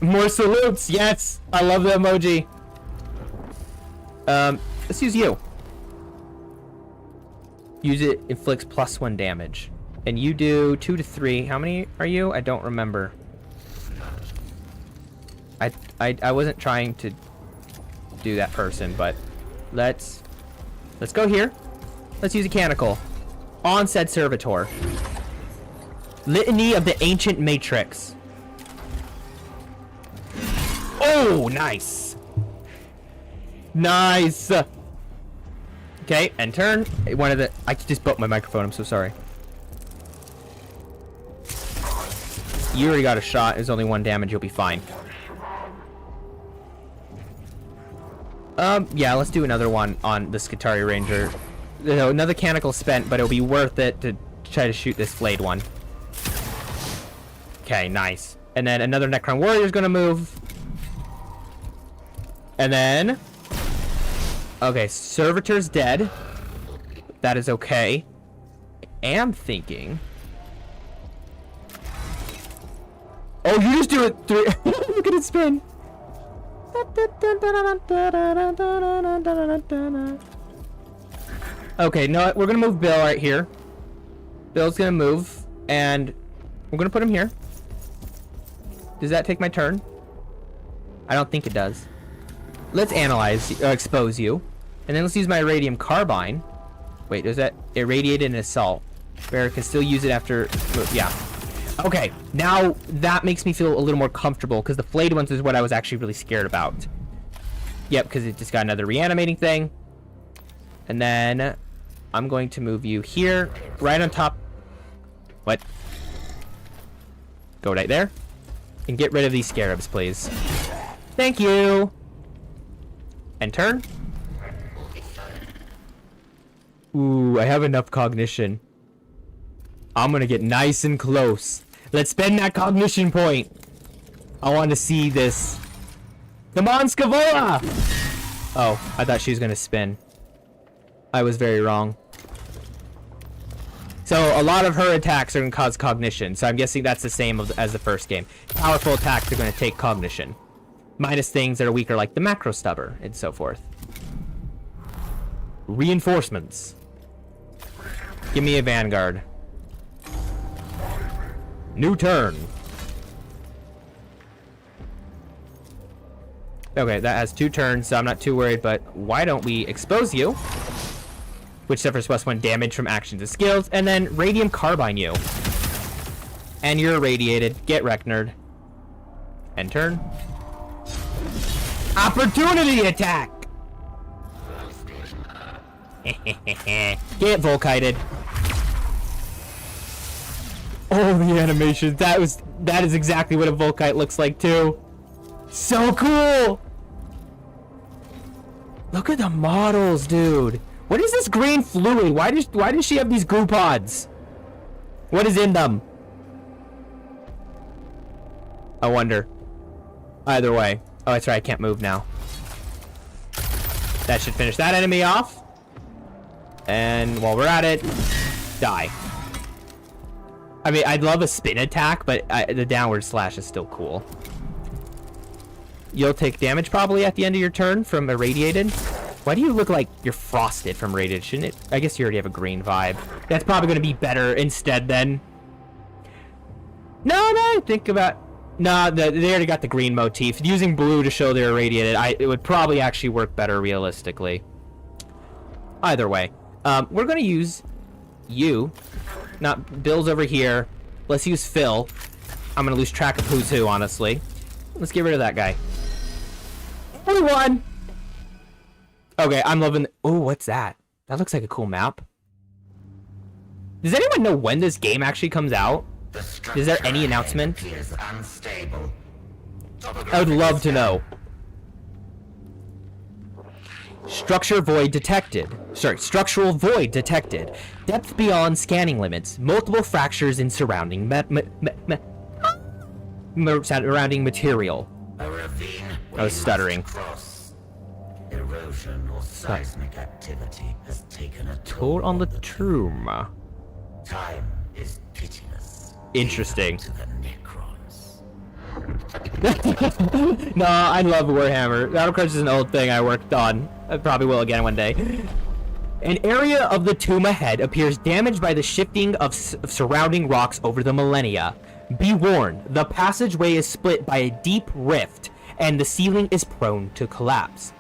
More salutes, yes! I love the emoji. Let's use you. Use it, inflicts +1 damage. And you do 2 to 3. How many are you? I don't remember. I wasn't trying to do that person, but let's go here. Let's use a canonical on said servitor. Litany of the Ancient Matrix. Oh, nice. Nice. Okay, and turn. One of the... I just broke my microphone. I'm so sorry. You already got a shot. There's only 1 damage. You'll be fine. Yeah, let's do another one on the Skitarii Ranger. Another canonical spent, but it'll be worth it to try to shoot this flayed one. Okay, nice. And then another Necron Warrior is gonna move. And then... Okay, Servitor's dead. That is okay. I am thinking... Oh, you just do it through... Look at it spin! Okay, no, we're gonna move Bill right here. Bill's gonna move, and we're gonna put him here. Does that take my turn? I don't think it does. Let's analyze, expose you. And then let's use my Irradium Carbine. Wait, does that irradiate an assault? Bear can still use it after... Yeah. Okay, now that makes me feel a little more comfortable, because the flayed ones is what I was actually really scared about. Yep, because it just got another reanimating thing. And then I'm going to move you here, right on top. What? Go right there. And get rid of these scarabs, please. Thank you. And turn. Ooh, I have enough cognition. I'm gonna get nice and close. Let's spend that cognition point. I want to see this. Come on, Scavola! Oh, I thought she was gonna spin. I was very wrong. So a lot of her attacks are gonna cause cognition. So I'm guessing that's the same as the first game. Powerful attacks are gonna take cognition. Minus things that are weaker like the macro stubber and so forth. Reinforcements. Give me a Vanguard. New turn. Okay, that has 2 turns, so I'm not too worried, but why don't we expose you? Which suffers +1 damage from actions and skills, and then Radium Carbine you. And you're irradiated. Get Reknerd. End turn. Opportunity attack! Get Volkited. Oh, the animations. That is exactly what a Volkite looks like too. So cool! Look at the models, dude. What is this green fluid? Why does she have these goo pods? What is in them? I wonder. Either way. Oh, that's right, I can't move now. That should finish that enemy off. And while we're at it, die. I mean, I'd love a spin attack, but the downward slash is still cool. You'll take damage probably at the end of your turn from Irradiated. Why do you look like you're frosted from Radiated? Shouldn't it? I guess you already have a green vibe. That's probably going to be better instead then. No, think about... No, they already got the green motif. Using blue to show they're irradiated, it would probably actually work better realistically. Either way. We're going to use you. Not Bill's over here. Let's use Phil. I'm going to lose track of who's who, honestly. Let's get rid of that guy. Only one! Okay, I'm loving... Oh, what's that? That looks like a cool map. Does anyone know when this game actually comes out? Is there any announcement? I would love to know. Structural void detected. Depth beyond scanning limits. Multiple fractures in surrounding surrounding material. I was stuttering. Erosion or seismic activity has taken a toll on the tomb. Time is pitiless. Interesting. To the Necrons. No, I love Warhammer. Battlecrush is an old thing I worked on. I probably will again one day. An area of the tomb ahead appears damaged by the shifting of surrounding rocks over the millennia. Be warned, the passageway is split by a deep rift, and the ceiling is prone to collapse.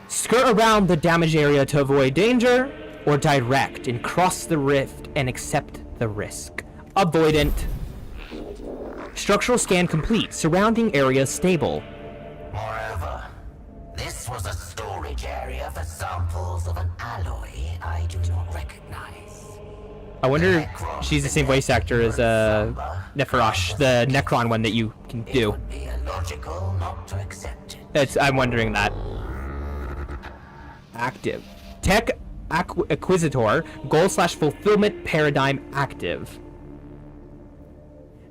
Skirt around the damaged area to avoid danger, or direct and cross the rift and accept the risk. Avoidant. Structural scan complete. Surrounding area stable. Moreover, this was a storage area for samples of an alloy I do not recognize. I wonder if she's the same voice actor as Neferosh, the Necron one that you can It do. would be illogical not to accept it. I'm wondering that. Active. Tech Acquisitor. Goal/fulfillment paradigm active.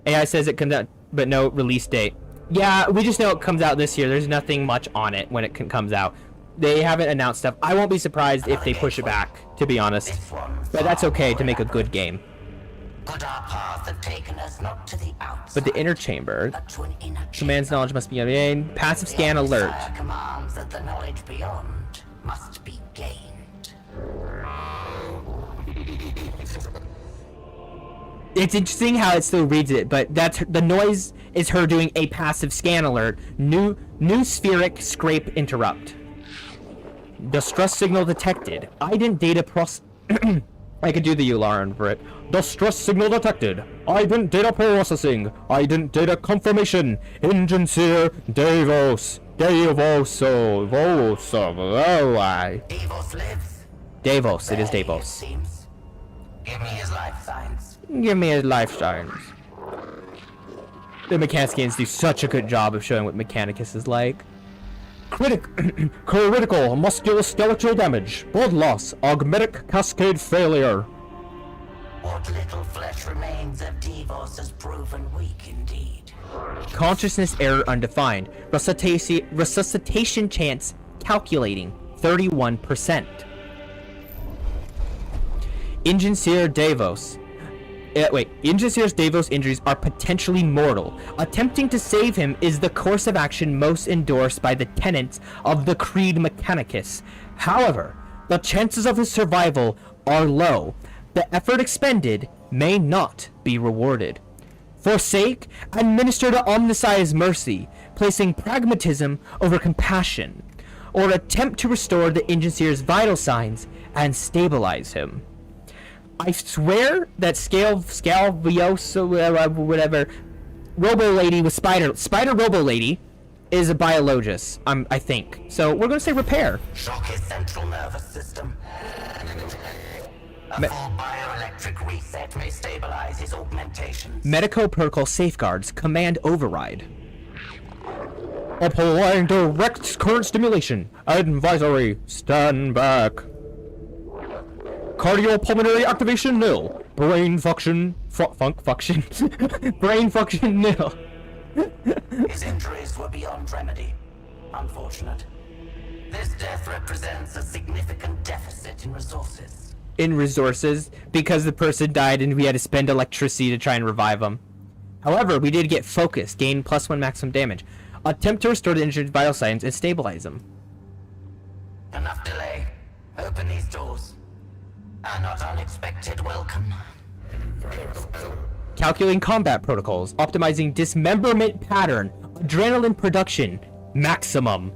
AI says it comes out, but no release date. Yeah, we just know it comes out this year. There's nothing much on it when it comes out. They haven't announced stuff. I won't be surprised if they push it back, to be honest. But that's okay to make a good game. Could our path have taken us not to the outside, But the inner chamber. but to an inner Command's chamber? knowledge must be obtained. Passive scan alert. Sire commands that the knowledge beyond must be gained. It's interesting how it still reads it, but that's the noise is her doing a passive scan alert. New spheric scrape interrupt. Distress signal detected. Ident data I could do the Ularan for it. Distress signal detected. Ident data processing. Ident data confirmation. Engine seer Davos. Davos. Davos lives. Davos. It is Barely, Davos. it seems. Give me his life signs. Give me his life signs. The Mechanicus do such a good job of showing what Mechanicus is like. Critical musculoskeletal damage, blood loss, augmetic cascade failure. What little flesh remains of Davos has proven weak indeed. Consciousness error undefined. Resuscitation chance calculating 31%. Engine Seer Davos. Engine Seer's Davos injuries are potentially mortal. Attempting to save him is the course of action most endorsed by the tenets of the Creed Mechanicus. However, the chances of his survival are low. The effort expended may not be rewarded. Forsake, administer to Omnisci's mercy, placing pragmatism over compassion, or attempt to restore the Engine Seer's vital signs and stabilize him. I swear that Scalvioso, whatever, Robo Lady with Spider Robo Lady is a biologist, I think. So we're gonna say repair. Shock his central nervous system. A full bioelectric reset may stabilize his augmentations. Medico protocol safeguards, command override. Applying direct current stimulation. Advisory, stand back. Cardiopulmonary activation nil. Brain function brain function nil. His injuries were beyond remedy. Unfortunate. This death represents a significant deficit in resources. Because the person died and we had to spend electricity to try and revive them. However, we did get focus, gain +1 maximum damage. Attempt to restore the injured vital signs and stabilize them. Enough delay. Open these doors. A not unexpected welcome. Calculating combat protocols, optimizing dismemberment pattern, adrenaline production, maximum.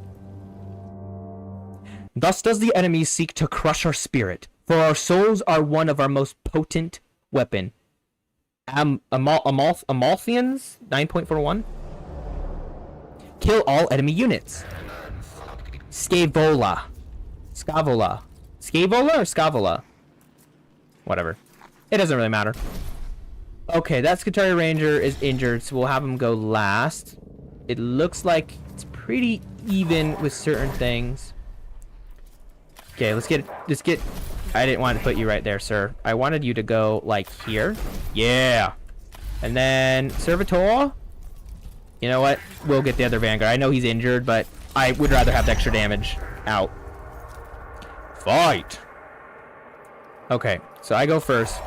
Thus does the enemy seek to crush our spirit, for our souls are one of our most potent weapon. Amalthians 9.41. Kill all enemy units. Scavola or Scavola? Whatever. It doesn't really matter. Okay, that Skitarii Ranger is injured, so we'll have him go last. It looks like it's pretty even with certain things. Okay, let's get... I didn't want to put you right there, sir. I wanted you to go, like, here. Yeah! And then, Servitor? You know what? We'll get the other Vanguard. I know he's injured, but I would rather have the extra damage out. Fight! Okay, so I go first.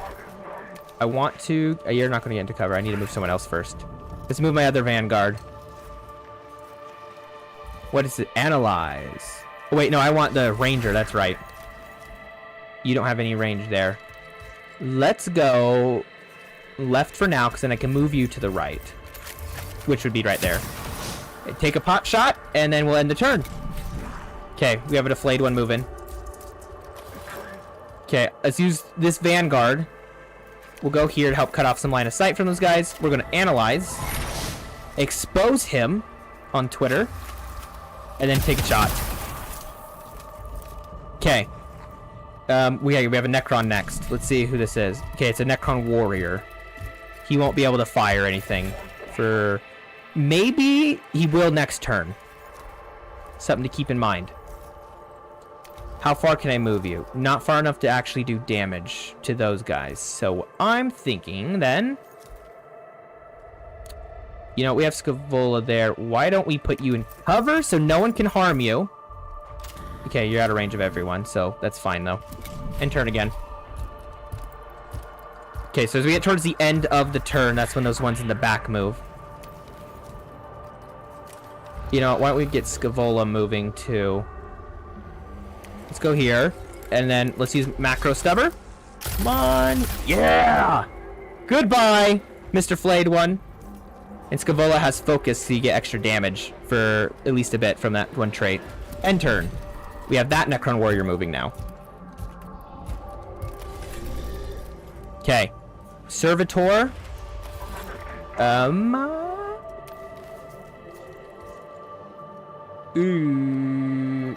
I want to... You're not going to get into cover. I need to move someone else first. Let's move my other Vanguard. What is it? Analyze. Oh, wait, no, I want the Ranger. That's right. You don't have any range there. Let's go left for now, because then I can move you to the right. Which would be right there. Take a pot shot, and then we'll end the turn. Okay, we have a deflayed one moving. Okay, let's use this Vanguard. We'll go here to help cut off some line of sight from those guys. We're gonna analyze, expose him on Twitter, and then take a shot. Okay. We have a Necron next. Let's see who this is. Okay, it's a Necron warrior. He won't be able to fire anything for... Maybe he will next turn. Something to keep in mind. How far can I move you? Not far enough to actually do damage to those guys. So I'm thinking then... You know, we have Scavola there. Why don't we put you in cover so no one can harm you? Okay, you're out of range of everyone, so that's fine though. And turn again. Okay, so as we get towards the end of the turn, that's when those ones in the back move. You know what, why don't we get Scavola moving too? Let's go here, and then let's use Macro Stubber. Come on! Yeah! Goodbye, Mr. Flayed One. And Scavola has focus, so you get extra damage for at least a bit from that one trait. End turn. We have that Necron Warrior moving now. Okay. Servitor. Ooh.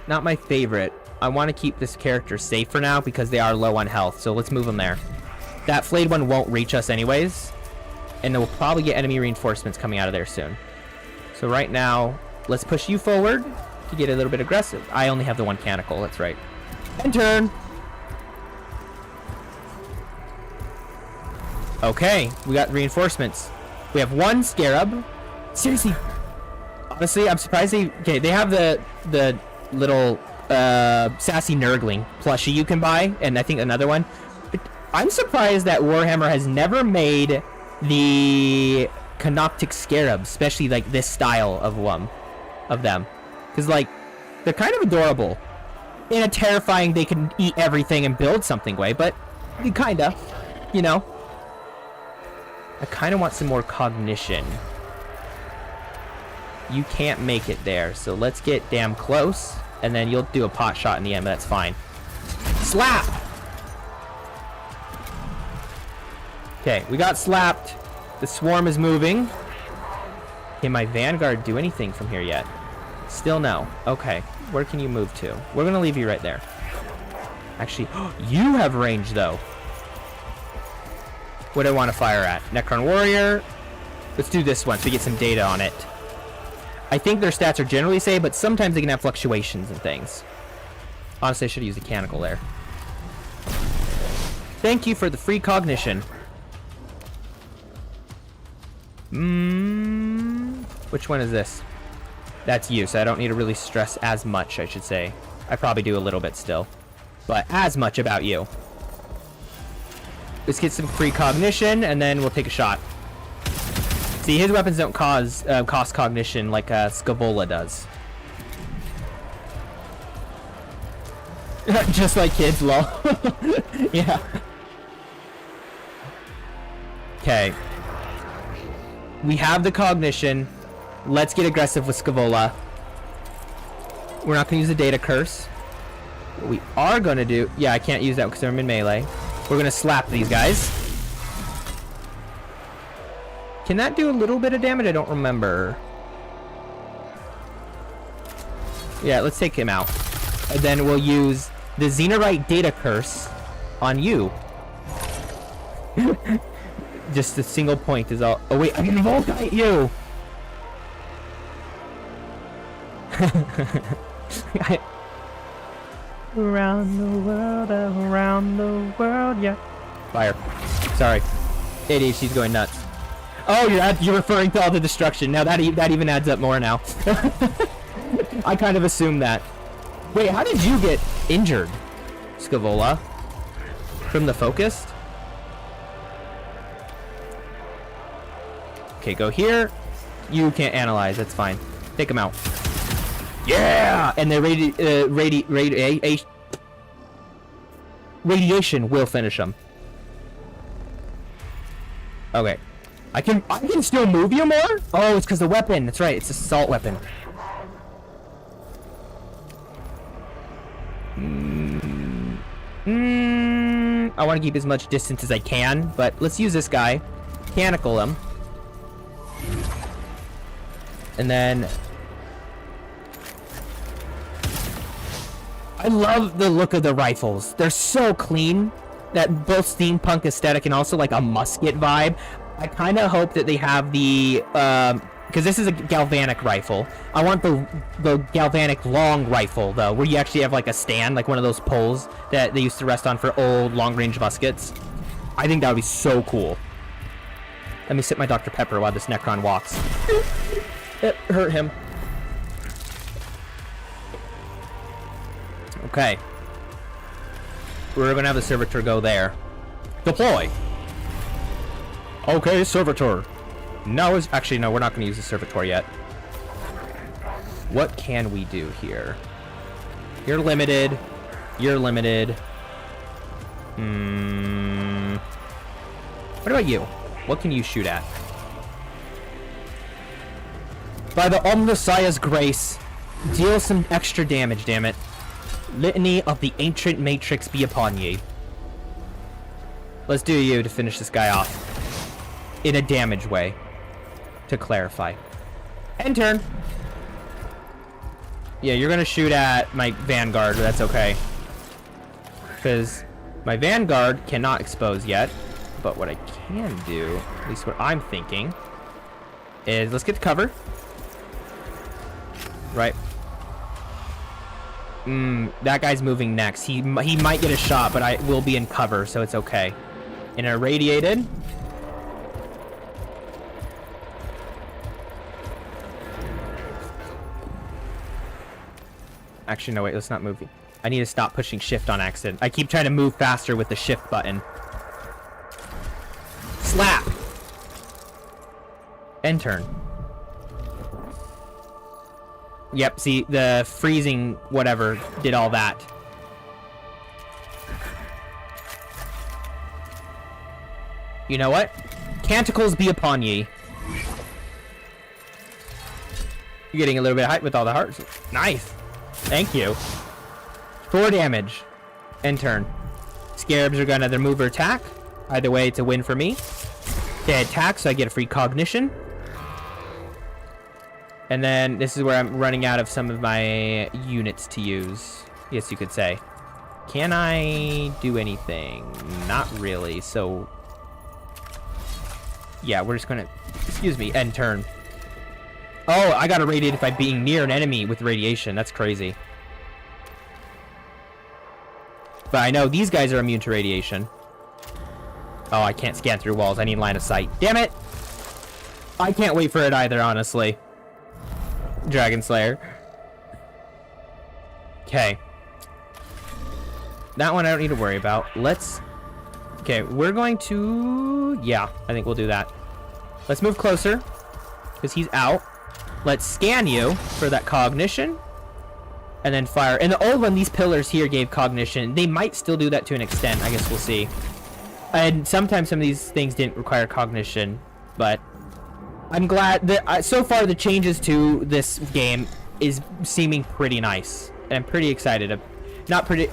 Not my favorite. I want to keep this character safe for now because they are low on health, so let's move them there. That flayed one won't reach us anyways, and we'll probably get enemy reinforcements coming out of there soon. So right now, let's push you forward to get a little bit aggressive. I only have the one Canicle, that's right. End turn! Okay, we got reinforcements. We have one Scarab. Seriously. Honestly, I'm surprised they... Okay, they have the little sassy Nurgling plushie you can buy, and I think another one. But I'm surprised that Warhammer has never made the Canoptic Scarabs, especially like this style of them. Because, like, they're kind of adorable. In a terrifying, they can eat everything and build something way, but kinda, you know. I kind of want some more cognition. You can't make it there, so let's get damn close, and then you'll do a pot shot in the end, but that's fine. Slap! Okay, we got slapped. The swarm is moving. Can my Vanguard do anything from here yet? Still no. Okay, where can you move to? We're gonna leave you right there. Actually, you have range though. What do I want to fire at? Necron Warrior. Let's do this one so we get some data on it. I think their stats are generally safe, but sometimes they can have fluctuations and things. Honestly, I should have used a Canicle there. Thank you for the free cognition. Which one is this? That's you, so I don't need to really stress as much, I should say. I probably do a little bit still. But as much about you. Let's get some free cognition, and then we'll take a shot. See, his weapons don't cost cognition like Scavola does. Just like kids, lol. Yeah. Okay. We have the cognition. Let's get aggressive with Scavola. We're not going to use the data curse. What we are going to do... Yeah, I can't use that because I'm in melee. We're going to slap these guys. Can that do a little bit of damage? I don't remember. Yeah, let's take him out. And then we'll use the Xenorite data curse on you. Just a single point is all... Oh wait, I can Volkite you! Around the world, yeah. Fire. Sorry. ADHD's going nuts. Oh, you're referring to all the destruction. Now that even adds up more now. I kind of assumed that. Wait, how did you get injured, Scavola? From the focused? Okay, go here. You can't analyze. That's fine. Take him out. Yeah! And the radiation will finish him. Okay. I can still move you more? Oh, it's because the weapon. That's right. It's an assault weapon. I want to keep as much distance as I can, but let's use this guy. Mechanical him. And then... I love the look of the rifles. They're so clean. That both steampunk aesthetic and also like a musket vibe. I kind of hope that they have the... because this is a galvanic rifle. I want the galvanic long rifle, though, where you actually have, like, a stand, like one of those poles that they used to rest on for old long-range muskets. I think that would be so cool. Let me sip my Dr. Pepper while this Necron walks. It hurt him. Okay. We're gonna have the servitor go there. Deploy! Okay, servitor. No, actually, no, we're not going to use the servitor yet. What can we do here? You're limited. You're limited. What about you? What can you shoot at? By the Omnissiah's grace, deal some extra damage, damn it. Litany of the ancient matrix be upon ye. Let's do you to finish this guy off. In a damage way. To clarify. End turn. Yeah, you're gonna shoot at my Vanguard, but that's okay. Because my Vanguard cannot expose yet. But what I can do, at least what I'm thinking, is let's get the cover. Right. That guy's moving next. He might get a shot, but I will be in cover, so it's okay. And irradiated. Actually, no, wait, let's not move. I need to stop pushing shift on accident. I keep trying to move faster with the shift button. Slap! End turn. Yep, see, the freezing whatever did all that. You know what? Canticles be upon ye. You're getting a little bit of height with all the hearts. Nice. Thank you. 4 damage. End turn. Scarabs are gonna either move or attack. Either way, it's a win for me. They attack, so I get a free cognition. And then this is where I'm running out of some of my units to use. Yes, you could say. Can I do anything? Not really, so... Yeah, we're just gonna... Excuse me, end turn. Oh, I got irradiated by being near an enemy with radiation. That's crazy. But I know these guys are immune to radiation. Oh, I can't scan through walls. I need line of sight. Damn it! I can't wait for it either, honestly. Dragon Slayer. Okay. That one I don't need to worry about. Let's... Okay, we're going to... Yeah, I think we'll do that. Let's move closer. Because he's out. Let's scan you for that cognition. And then fire. In the old one, these pillars here gave cognition. They might still do that to an extent. I guess we'll see. And sometimes some of these things didn't require cognition. But I'm glad that so far the changes to this game is seeming pretty nice. And I'm pretty excited. Not pretty...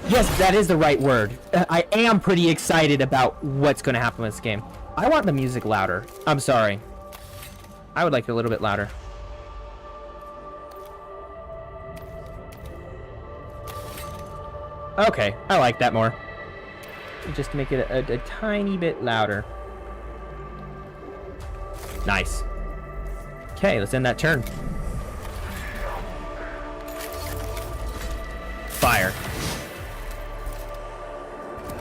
Yes, that is the right word. I am pretty excited about what's going to happen with this game. I want the music louder. I'm sorry. I would like it a little bit louder. Okay, I like that more. Just to make it a tiny bit louder. Nice. Okay, let's end that turn. Fire.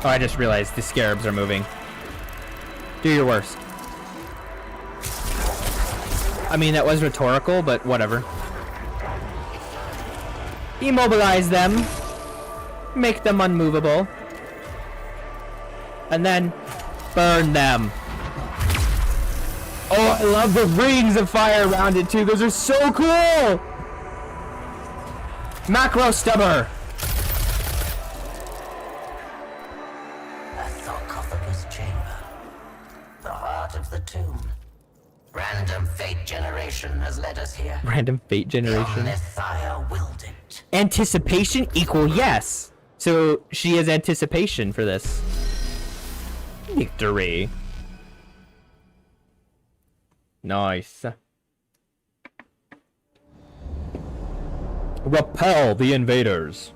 Oh, I just realized the scarabs are moving. Do your worst. I mean, that was rhetorical, but whatever. Immobilize them. Make them unmovable. And then burn them. Oh, I love the rings of fire around it too. Those are so cool. Macro stubber. A sarcophagus chamber. The heart of the tomb. Random fate generation has led us here. Random fate generation. The Messiah willed it. Anticipation equal yes. So she has anticipation for this. Victory. Nice. Repel the invaders.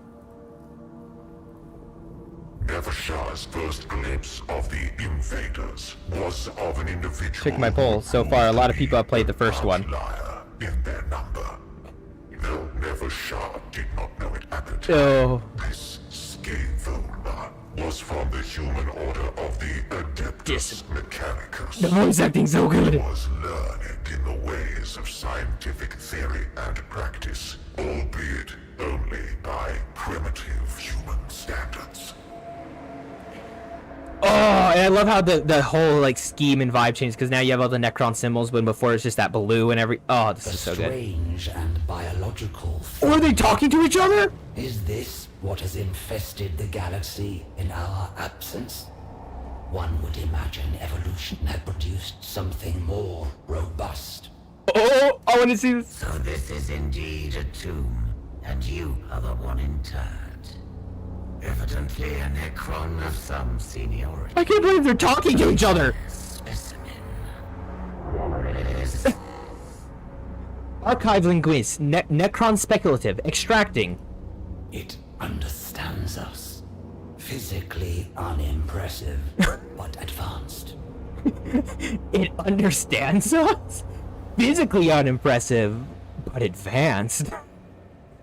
Nevershaw's first glimpse of the invaders was of an individual. Check my poll. So far, a lot of people have played the first one. Outlier in their number. Though Nevershaw did not know it at the time. Oh. This Scaevola was from the human order of the Adeptus Mechanicus. The voice acting's so good. Was learned in the ways of scientific theory and practice, albeit only by primitive human standards. Oh, and I love how the whole like scheme and vibe changed, because now you have all the Necron symbols, when before it's just that blue and every. Oh, this is so good. Strange and biological. Or are they talking to each other? Is this what has infested the galaxy in our absence? One would imagine evolution had produced something more robust. Oh, I want to see this. So this is indeed a tomb, and you are the one interred. Evidently a Necron of some seniority. I can't believe they're talking to each other. Specimen. Yes. Archive linguist, Necron speculative, extracting. It understands us. Physically unimpressive, but advanced. It understands us? Physically unimpressive, but advanced.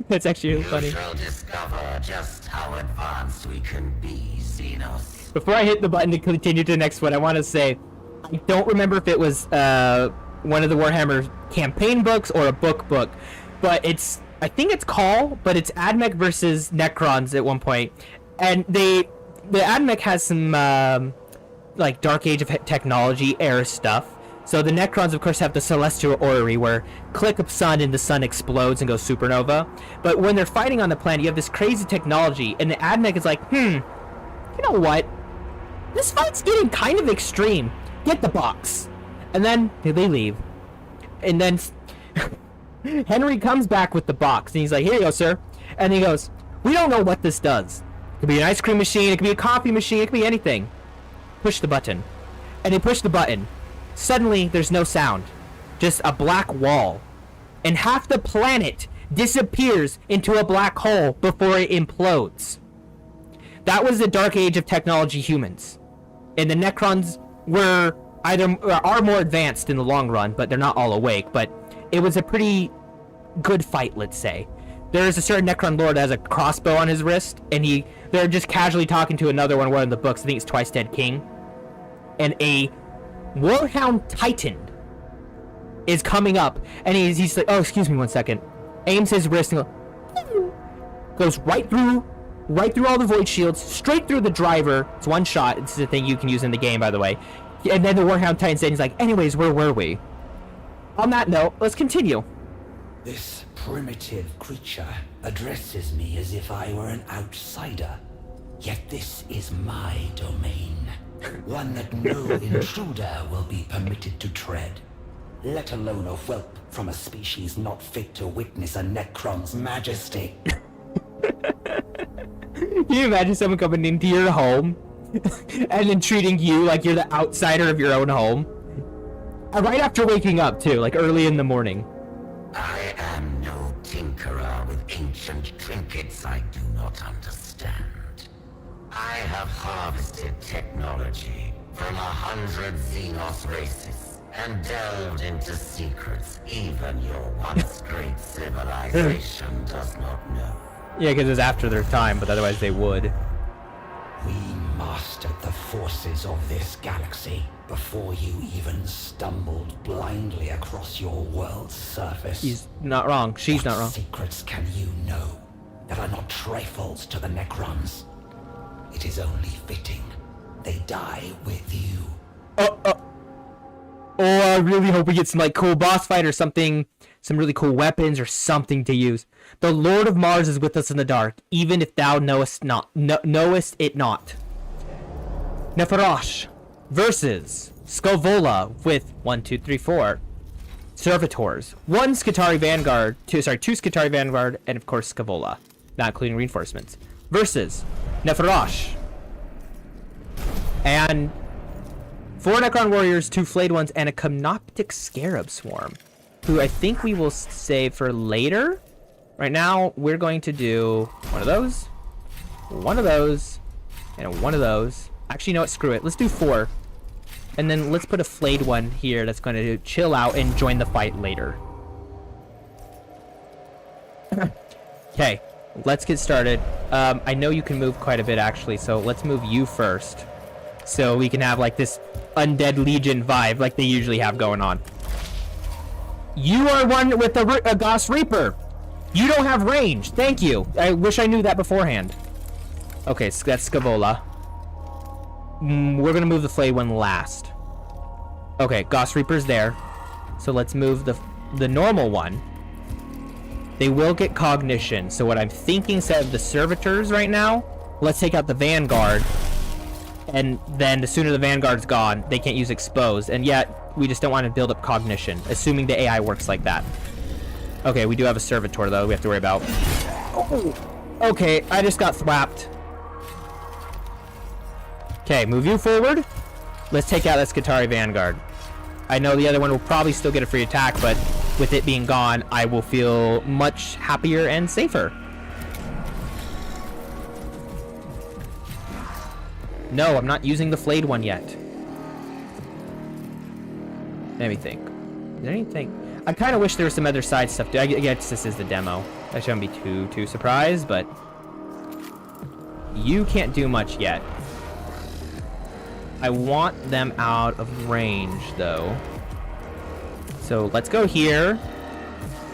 That's actually really funny. You shall discover just how advanced we can be, Xenos. Before I hit the button to continue to the next one, I want to say, I don't remember if it was one of the Warhammer campaign books or a book, but it's, I think it's Call, but it's Admech versus Necrons at one point, and the Admech has some like Dark Age of Technology era stuff. So the Necrons, of course, have the Celestial Orrery, where click a sun and the sun explodes and goes supernova. But when they're fighting on the planet, you have this crazy technology, and the Admech is like, you know what? This fight's getting kind of extreme. Get the box. And then they leave. And then Henry comes back with the box, and he's like, here you go, sir. And he goes, we don't know what this does. It could be an ice cream machine, it could be a coffee machine, it could be anything. Push the button. And they push the button. Suddenly, there's no sound. Just a black wall. And half the planet disappears into a black hole before it implodes. That was the Dark Age of Technology humans. And the Necrons are more advanced in the long run, but they're not all awake. But it was a pretty good fight, let's say. There's a certain Necron lord that has a crossbow on his wrist, and they're just casually talking to another one of the books. I think it's Twice Dead King. And a Warhound Titan is coming up, and he's like, oh, excuse me one second. Aims his wrist and goes right through all the void shields, straight through the driver. It's one shot. This is a thing you can use in the game, by the way. And then the Warhound Titan said, he's like, anyways, where were we? On that note, let's continue. This primitive creature addresses me as if I were an outsider. Yet this is my domain. One that no intruder will be permitted to tread. Let alone a whelp from a species not fit to witness a Necron's majesty. Can you imagine someone coming into your home and then treating you like you're the outsider of your own home? Right after waking up, too, like early in the morning. I am no tinkerer with ancient trinkets I do not understand. I have harvested technology from 100 Xenos races and delved into secrets even your once great civilization does not know. Yeah, because it's after their time, but otherwise they would. We mastered the forces of this galaxy before you even stumbled blindly across your world's surface. He's not wrong. She's not wrong. What secrets can you know that are not trifles to the Necrons? It is only fitting they die with you. Oh, I really hope we get some like cool boss fight or something, some really cool weapons or something to use. The Lord of Mars is with us in the dark, even if thou knowest it not. Neferosh versus Scovola with 1, 2, 3, 4 servitors. Two Skitarii Vanguard, and of course Scovola, not including reinforcements. versus Neferosh. And 4 Necron Warriors, 2 Flayed Ones, and a Canoptic Scarab Swarm, who I think we will save for later. Right now, we're going to do one of those, and one of those. Actually, you know what? Screw it. Let's do 4. And then let's put a Flayed one here that's going to chill out and join the fight later. Okay, let's get started. I know you can move quite a bit, actually, so let's move you first. So we can have, like, this Undead Legion vibe like they usually have going on. You are one with a Ghost Reaper. You don't have range. Thank you. I wish I knew that beforehand. Okay, so that's Scavola. We're going to move the Flayed one last. Okay, Ghost Reaper's there. So let's move the normal one. They will get Cognition. So what I'm thinking, instead of the Servitors right now, let's take out the Vanguard. And then the sooner the Vanguard's gone, they can't use Exposed. And yet, we just don't want to build up Cognition, assuming the AI works like that. Okay, we do have a Servitor, though, we have to worry about. Oh, okay, I just got thwapped. Okay, move you forward. Let's take out that Skitarii Vanguard. I know the other one will probably still get a free attack, but with it being gone, I will feel much happier and safer. No, I'm not using the Flayed one yet. Let me think. Is there anything? I kind of wish there was some other side stuff. I guess this is the demo. I shouldn't be too surprised, but you can't do much yet. I want them out of range, though. So let's go here.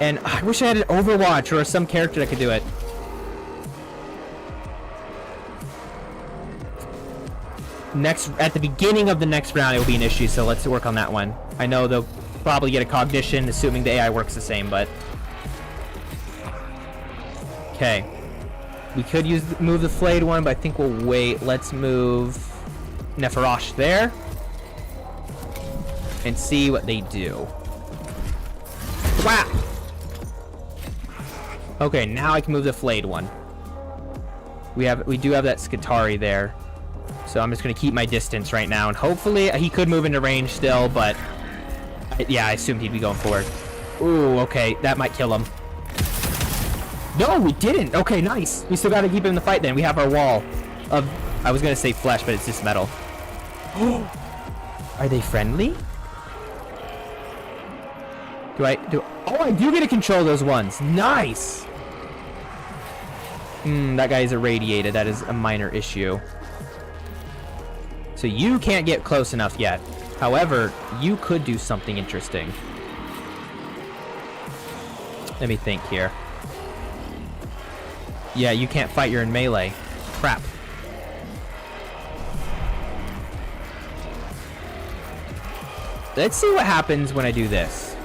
And I wish I had an Overwatch or some character that could do it. At the beginning of the next round, it will be an issue, so let's work on that one. I know they'll probably get a Cognition, assuming the AI works the same, but... Okay. We could move the Flayed one, but I think we'll wait. Let's move Neferosh there. And see what they do. Whap! Okay, now I can move the Flayed one. We do have that Skitarii there. So I'm just going to keep my distance right now. And hopefully, he could move into range still, but... yeah, I assumed he'd be going forward. Ooh, okay. That might kill him. No, we didn't! Okay, nice. We still got to keep him in the fight then. We have our wall of... I was going to say flesh, but it's just metal. Are they friendly? Oh, I do get to control those ones. Nice! That guy is irradiated. That is a minor issue. So you can't get close enough yet. However, you could do something interesting. Let me think here. Yeah, you can't fight, you're in melee. Crap. Let's see what happens when I do this.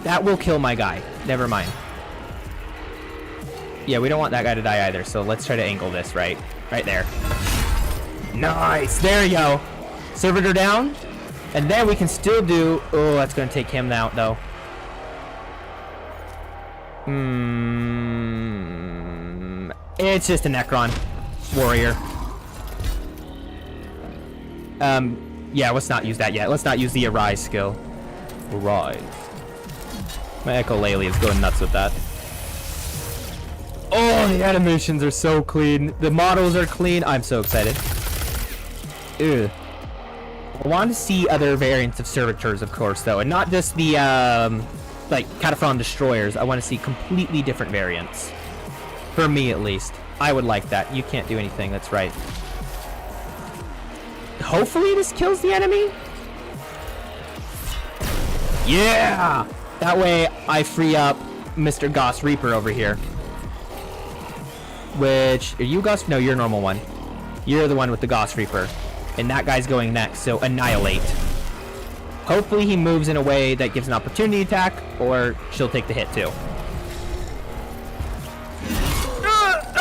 That will kill my guy. Never mind. Yeah, we don't want that guy to die either, so let's try to angle this right there. Nice! There you go. Servitor down. And then we can still do... Oh, that's going to take him out, though. It's just a Necron Warrior. Yeah, let's not use that yet. Let's not use the Arise skill. Arise. My Echolele is going nuts with that. Oh, the animations are so clean. The models are clean. I'm so excited. Ew. I want to see other variants of Servitors, of course, though, and not just the, like, Cataphron Destroyers. I want to see completely different variants. For me, at least. I would like that. You can't do anything, that's right. Hopefully this kills the enemy? Yeah! That way, I free up Mr. Ghost Reaper over here. Which, are you Ghost? No, you're a normal one. You're the one with the Ghost Reaper. And that guy's going next, so Annihilate. Hopefully he moves in a way that gives an opportunity attack, or she'll take the hit too.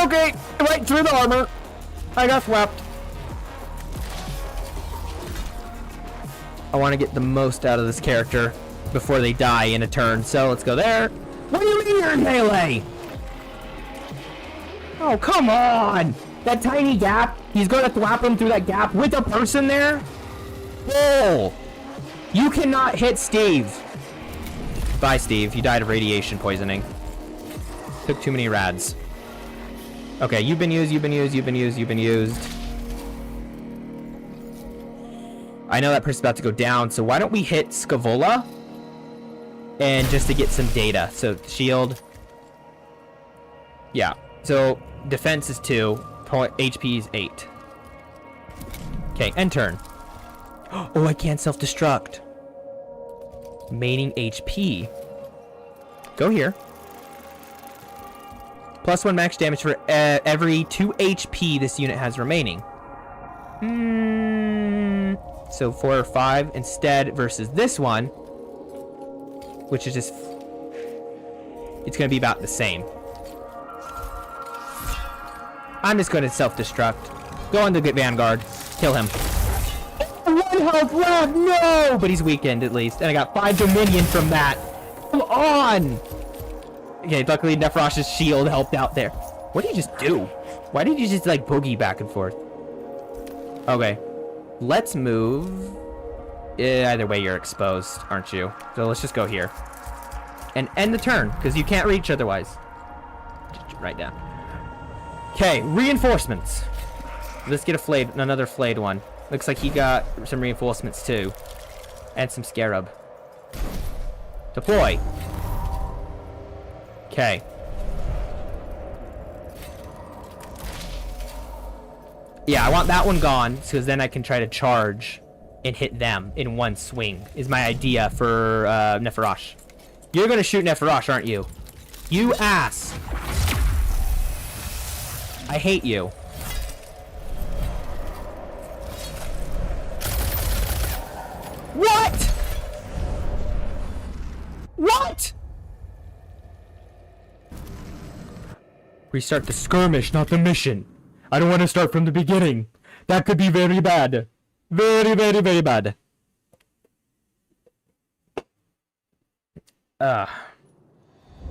Okay, right through the armor. I got swept. I want to get the most out of this character before they die in a turn, so let's go there. What do you mean you're in melee? Oh, come on! That tiny gap, he's gonna thwap him through that gap with a person there? Bull! You cannot hit Steve! Bye, Steve. You died of radiation poisoning. Took too many rads. Okay, you've been used, you've been used, you've been used, you've been used. I know that person's about to go down, so why don't we hit Scavola? And just to get some data. So, shield. Yeah. So, defense is 2. HP is 8. Okay, end turn. Oh, I can't self-destruct. Remaining HP. Go here. +1 max damage for every 2 HP this unit has remaining. So 4 or 5 instead versus this one, which is just... It's going to be about the same. I'm just going to self-destruct. Go on to get Vanguard. Kill him. 1 health left! No! But he's weakened at least. And I got 5 Dominion from that. Come on! Okay, luckily Nephrosh's shield helped out there. What did you just do? Why did you just like boogie back and forth? Okay. Let's move. Either way, you're exposed, aren't you? So let's just go here. And end the turn, because you can't reach otherwise. Just right down. Okay, reinforcements. Let's get another flayed one. Looks like he got some reinforcements too. And some scarab. Deploy. Okay. Yeah, I want that one gone, because then I can try to charge and hit them in one swing, is my idea for Nephrosh. You're going to shoot Nephrosh, aren't you? You ass! I hate you. What? What? Restart the skirmish, not the mission. I don't want to start from the beginning. That could be very bad. Very, very, very bad.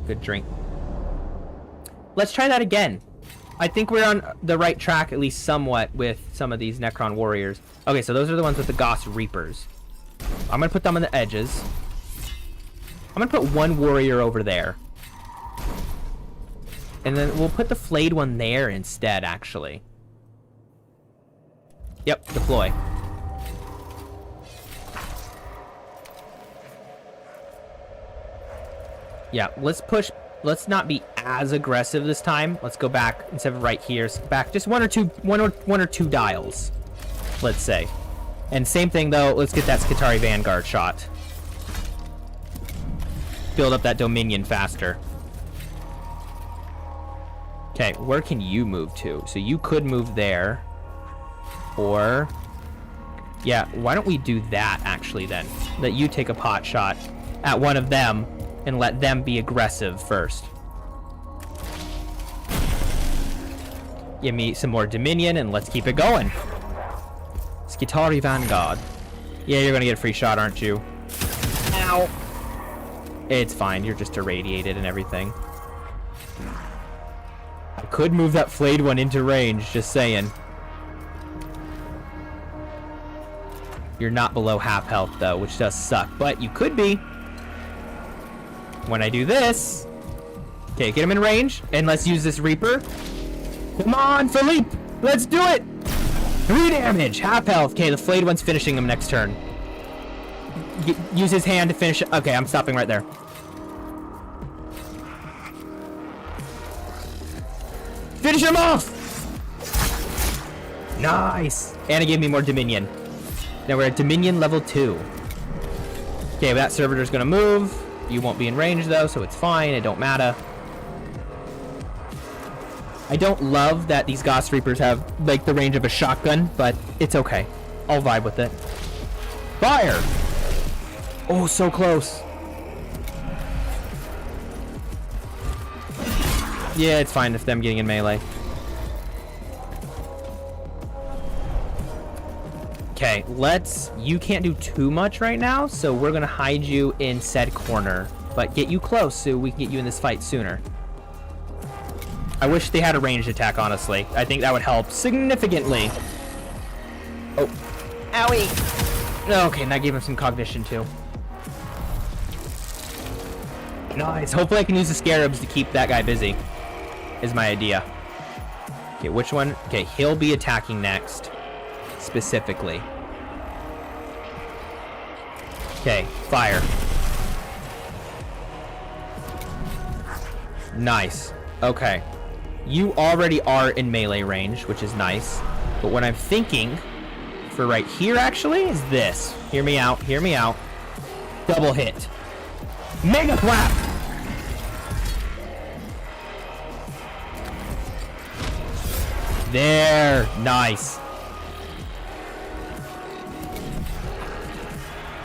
Good drink. Let's try that again. I think we're on the right track, at least somewhat, with some of these Necron warriors. Okay, so those are the ones with the Goss Reapers. I'm going to put them on the edges. I'm going to put one warrior over there. And then we'll put the flayed one there instead, actually. Yep, deploy. Yeah, let's push. Let's not be as aggressive this time. Let's go back instead of right here. Back just one or two dials, let's say. And same thing though. Let's get that Skitarii Vanguard shot. Build up that Dominion faster. Okay, where can you move to? So you could move there. Or... yeah, why don't we do that, actually, then? Let you take a pot shot at one of them and let them be aggressive first. Give me some more Dominion and let's keep it going. Skitarii Vanguard. Yeah, you're gonna get a free shot, aren't you? Ow. It's fine, you're just irradiated and everything. I could move that flayed one into range, just saying. You're not below half health, though, which does suck. But you could be. When I do this. Okay, get him in range. And let's use this Reaper. Come on, Philippe! Let's do it! 3 damage! Half health. Okay, the flayed one's finishing him next turn. Use his hand to finish it. Okay, I'm stopping right there. Finish him off! Nice! And it gave me more Dominion. Now we're at Dominion level 2. Okay, that servitor's gonna move. You won't be in range though, so it's fine. It don't matter. I don't love that these Goss Reapers have like the range of a shotgun, but it's okay. I'll vibe with it. Fire! Oh, so close. Yeah, it's fine if them getting in melee. Okay, you can't do too much right now, so we're gonna hide you in said corner, but get you close so we can get you in this fight sooner. I wish they had a ranged attack, honestly. I think that would help significantly. Oh. Owie! Okay, and that gave him some cognition, too. Nice. Hopefully I can use the scarabs to keep that guy busy, is my idea. Okay, which one? Okay, he'll be attacking next, specifically. Okay, fire. Nice. Okay. You already are in melee range, which is nice. But what I'm thinking for right here, actually, is this. Hear me out. Hear me out. Double hit. Mega clap! There. Nice.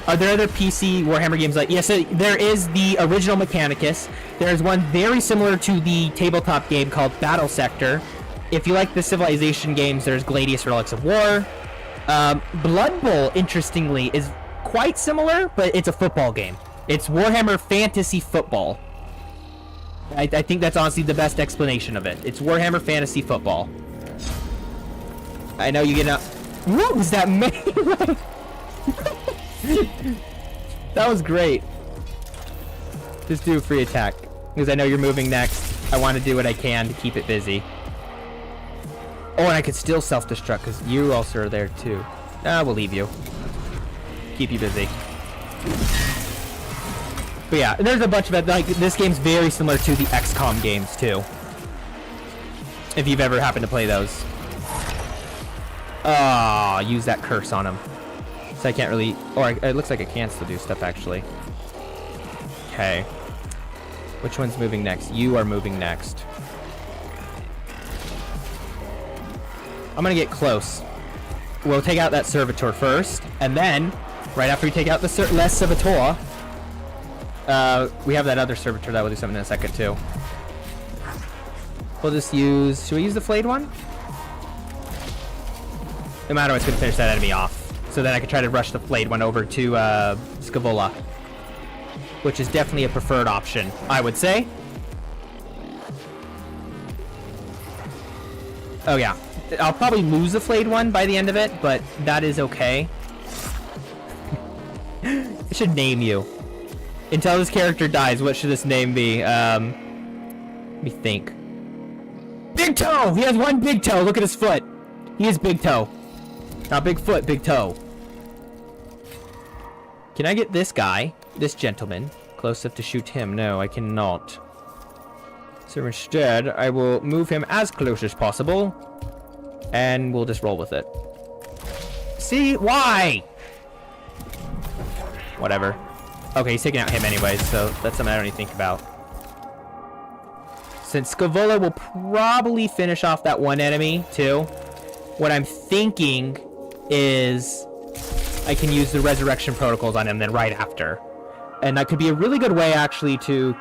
Are there other PC Warhammer games like... Yes, there is the original Mechanicus. There's one very similar to the tabletop game called Battle Sector. If you like the Civilization games, there's Gladius Relics of War. Blood Bowl, interestingly, is quite similar, but it's a football game. It's Warhammer Fantasy Football. I think that's honestly the best explanation of it. It's Warhammer Fantasy Football. I know you get out... What was that melee? That was great. Just do a free attack. Because I know you're moving next. I want to do what I can to keep it busy. Oh, and I could still self-destruct because you also are there too. We'll leave you. Keep you busy. But yeah, there's a bunch of it. Like, this game's very similar to the XCOM games too. If you've ever happened to play those. Ah, use that curse on him. So I can't really... Or it looks like I can still do stuff, actually. Okay. Which one's moving next? You are moving next. I'm gonna get close. We'll take out that Servitor first, and then, right after we take out the less Servitor, we have that other Servitor that will do something in a second, too. We'll just use... Should we use the Flayed one? No matter what, it's gonna finish that enemy off. So then I can try to rush the Flayed one over to Scaevola, which is definitely a preferred option, I would say. Oh yeah, I'll probably lose the Flayed one by the end of it, but that is okay. It should name you. Until this character dies, what should this name be? Let me think. Big Toe! He has one big toe. Look at his foot. He is Big Toe. Not big foot, big toe. Can I get this guy, this gentleman, close enough to shoot him? No, I cannot. So instead, I will move him as close as possible, and we'll just roll with it. See? Why? Whatever. Okay, he's taking out him anyway, so that's something I don't even think about. Since Scaevola will probably finish off that one enemy, too, what I'm thinking is I can use the resurrection protocols on him then right after. And that could be a really good way, actually, to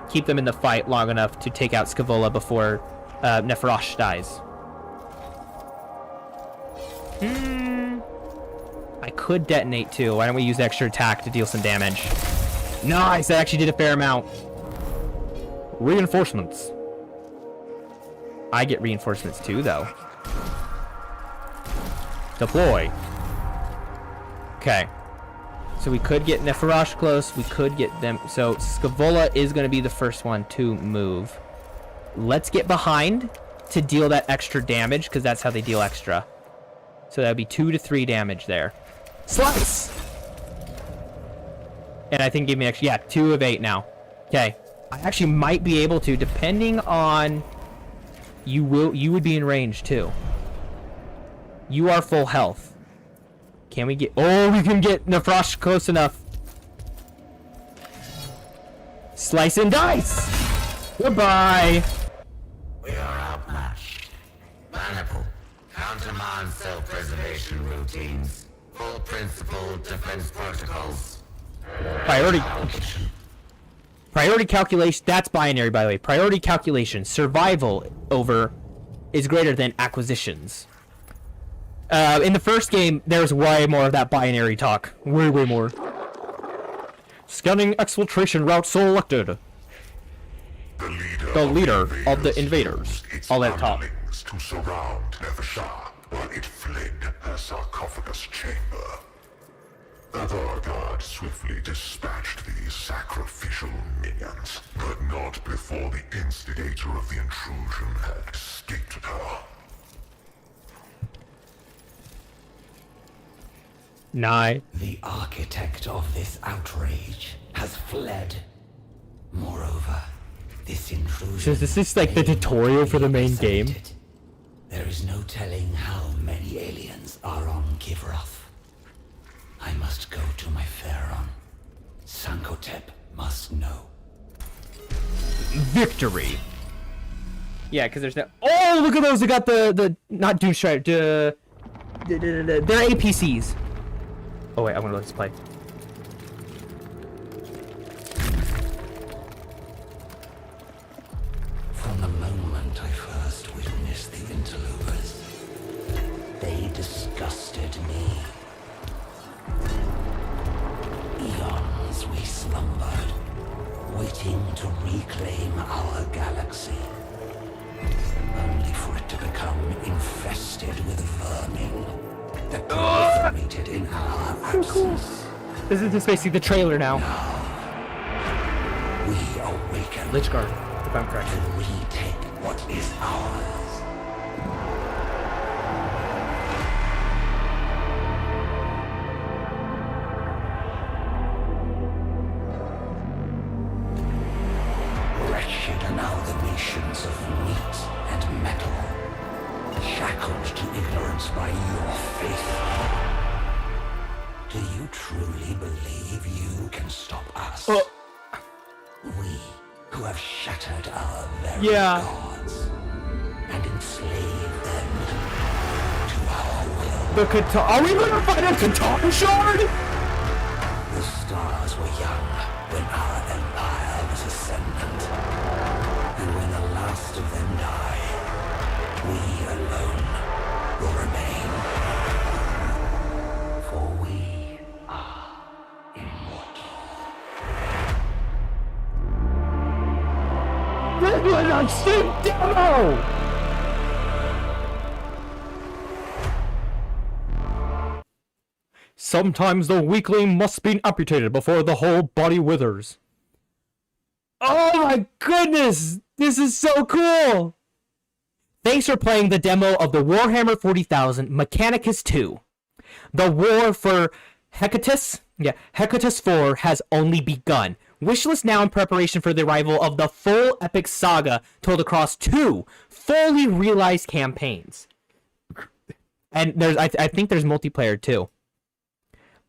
keep them in the fight long enough to take out Scaevola before Neferosh dies. I could detonate, too. Why don't we use the extra attack to deal some damage? Nice! That actually did a fair amount. Reinforcements. I get reinforcements, too, though. Deploy. Okay. So we could get Neferosh close. We could get them. So Scaevola is going to be the first one to move. Let's get behind to deal that extra damage, because that's how they deal extra. So that would be 2 to 3 damage there. Slice! And I think give me extra... Yeah, 2 of 8 now. Okay. I actually might be able to, depending on... You would be in range, too. You are full health. Can we get... Oh, we can get Neferosh close enough. Slice and dice! Goodbye! We are outmatched. Maniple, countermine self-preservation routines. Full principle defense protocols. Priority calculation. That's binary, by the way. Priority calculation. Survival over is greater than acquisitions. In the first game, there's way more of that binary talk. Way more. Scanning exfiltration route selected. The leader the leader of the invaders. All that talk. To surround Nevershah while it fled her sarcophagus chamber. The Vargard swiftly dispatched these sacrificial minions, but not before the instigator of the intrusion had escaped her. Nye. The architect of this outrage has fled. Moreover, this intrusion... So is this like the tutorial for the main game? There is no telling how many aliens are on Kivroth. I must go to my Pharaon. Sankotep must know. Victory. Yeah, because there's no... Oh, look at those! They got the not Doomstrider, they're APCs. Oh wait, I want to let this play. From the moment I first witnessed the interlopers, they disgusted me. Eons we slumbered, waiting to reclaim our galaxy, only for it to become infested with vermin that proliferated in our absence. This is just basically the trailer now. We awaken Lichguard, if I'm correct. to retake what is ours. Wretched amalgamations of meat and metal, shackled to ignorance by your faith. Do you truly believe you can stop us? We, who have shattered our very gods and enslaved them to our will. Are we gonna fight a Katana Shard? The stars were young when our empire was ascendant. And when the last of them die, we alone will remain. For we are immortal. This was a sick demo! Sometimes the weakling must be amputated before the whole body withers. Oh my goodness! This is so cool! Thanks for playing the demo of the Warhammer 40,000 Mechanicus 2. The war for Hecatus 4 has only begun. Wishlist now in preparation for the arrival of the full epic saga told across 2 fully realized campaigns. And I think there's multiplayer too.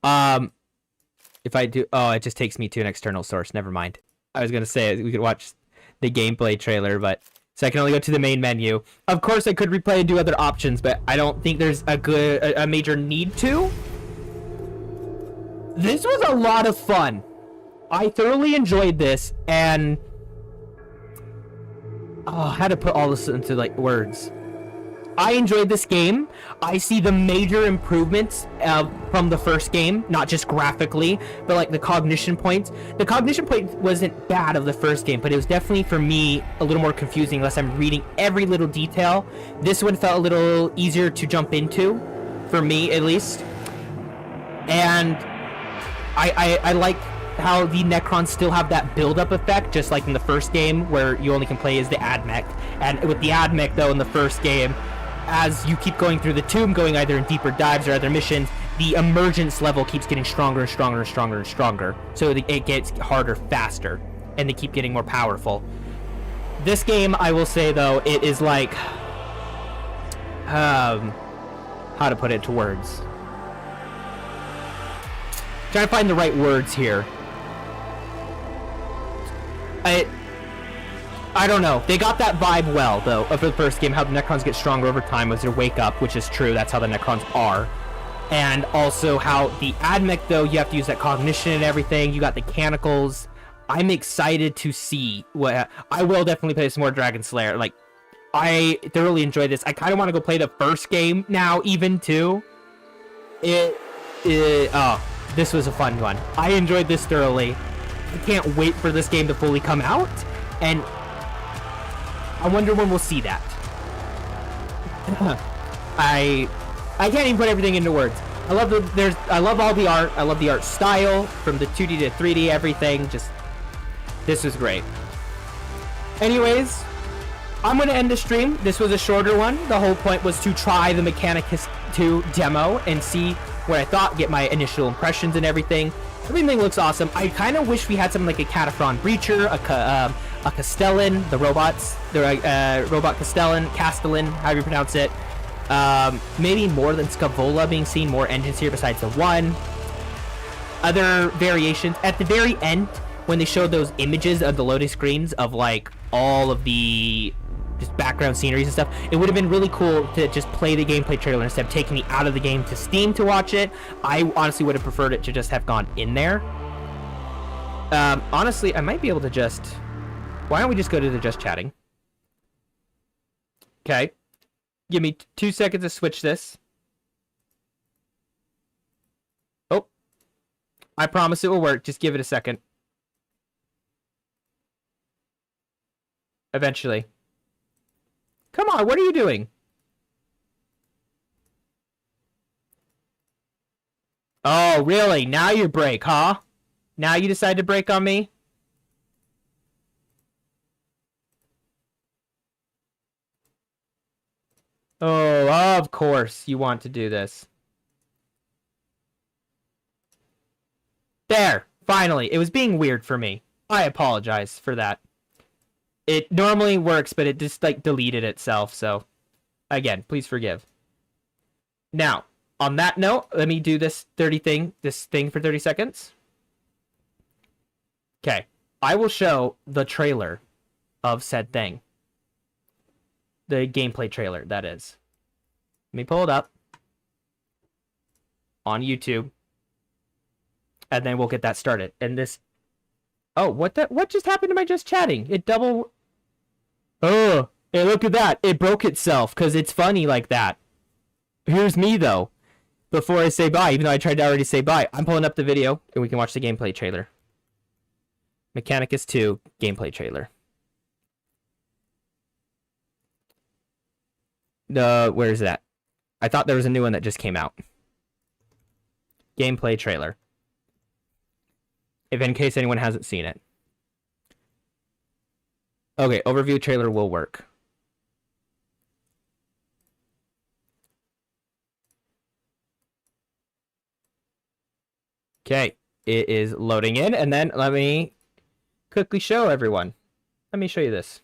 If I do, oh, it just takes me to an external source. Never mind. I was gonna say we could watch the gameplay trailer, but so I can only go to the main menu. Of course, I could replay and do other options, but I don't think there's a major need to. This was a lot of fun. I thoroughly enjoyed this, and how to put all this into like words. I enjoyed this game. I see the major improvements from the first game, not just graphically, but like the cognition points. The cognition point wasn't bad of the first game, but it was definitely for me a little more confusing unless I'm reading every little detail. This one felt a little easier to jump into, for me at least. And I like how the Necrons still have that build-up effect, just like in the first game, where you only can play as the Admech. And with the Admech, though, in the first game, as you keep going through the tomb, going either in deeper dives or other missions, the emergence level keeps getting stronger and stronger and stronger and stronger. So it gets harder faster, and they keep getting more powerful. This game, I will say, though, it is like... how to put it to words. Trying to find the right words here. I don't know. They got that vibe well, though, of the first game, how the Necrons get stronger over time as they wake up, which is true. That's how the Necrons are. And also how the Admech, though, you have to use that cognition and everything. You got the Mechanicals. I'm excited to see what... I will definitely play some more Dragon Slayer. Like, I thoroughly enjoyed this. I kind of want to go play the first game now, even, too. This was a fun one. I enjoyed this thoroughly. I can't wait for this game to fully come out. And I wonder when we'll see that. I can't even put everything into words. I love all the art. I love the art style from the 2D to 3D, everything. Just, this was great. Anyways, I'm going to end the stream. This was a shorter one. The whole point was to try the Mechanicus 2 demo and see what I thought, get my initial impressions and everything. Everything looks awesome. I kind of wish we had something like a Cataphren Breacher, a Castellan, the robots, the robot Castellan, however you pronounce it. Maybe more than Scavola being seen, more engines here besides the one. Other variations. At the very end, when they showed those images of the loading screens of like all of the just background sceneries and stuff, it would have been really cool to just play the gameplay trailer instead of taking me out of the game to Steam to watch it. I honestly would have preferred it to just have gone in there. Honestly, I might be able to just... Why don't we just go to the just chatting? Okay. Give me 2 seconds to switch this. Oh. I promise it will work. Just give it a second. Eventually. Come on, what are you doing? Oh, really? Now you break, huh? Now you decide to break on me? Oh, of course you want to do this. There! Finally! It was being weird for me. I apologize for that. It normally works, but it just, like, deleted itself, so... Again, please forgive. Now, on that note, let me do this thing for 30 seconds. Okay. I will show the trailer of said thing. The gameplay trailer, that is. Let me pull it up. On YouTube. And then we'll get that started. And this... Oh, what just happened to my just chatting? It double... Oh, hey, look at that. It broke itself, because it's funny like that. Here's me, though. Before I say bye, even though I tried to already say bye. I'm pulling up the video, and we can watch the gameplay trailer. Mechanicus 2 gameplay trailer. Where is that? I thought there was a new one that just came out. Gameplay trailer. If in case anyone hasn't seen it. Okay, overview trailer will work. Okay, it is loading in, and then let me quickly show everyone. Let me show you this.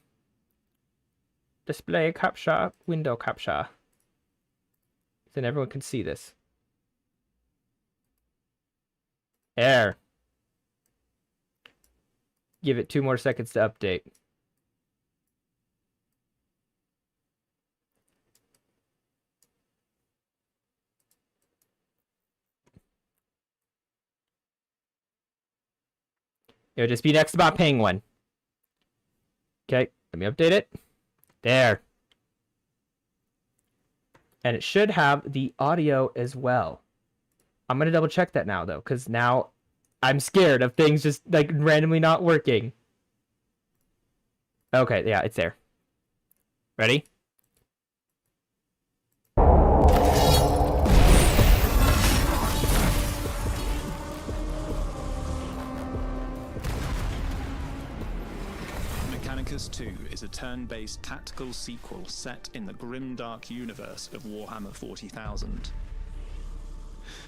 Display capture, window capture. Then everyone can see this. There. Give it 2 more seconds to update. It'll just be next about Penguin. Okay, let me update it. There. And it should have the audio as well. I'm going to double check that now, though, because now I'm scared of things just, like, randomly not working. Okay, yeah, it's there. Ready? Mechanicus 2 is a turn-based tactical sequel set in the grim-dark universe of Warhammer 40,000.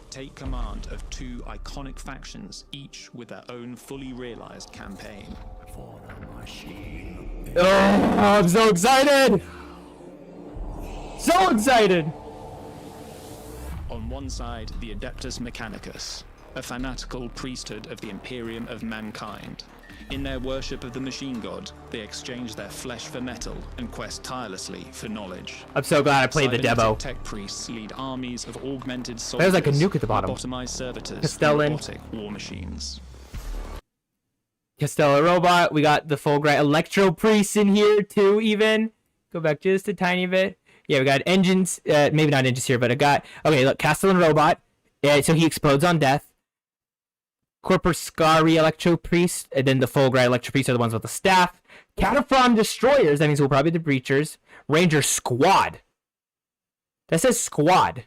Take command of 2 iconic factions, each with their own fully realized campaign. For the machine. Oh, I'm so excited! So excited! On one side, the Adeptus Mechanicus, a fanatical priesthood of the Imperium of Mankind. In their worship of the machine god, they exchange their flesh for metal and quest tirelessly for knowledge. I'm so glad I played the demo. Tech priests lead armies of augmented soldiers. There's like a nuke at the bottom. Lobotomized servitors, Castellan. robotic war machines. Castellan robot. We got the full grant electro priests in here too. Even go back just a tiny bit. Yeah, we got engines. Maybe not engines here, but I got. Okay, look, Castellan robot. So he explodes on death. Corpuscari Electro Priest, and then the Fulgri Electro Priest are the ones with the staff. Cataphrone Destroyers, that means we'll probably be the Breachers. Ranger Squad. That says squad.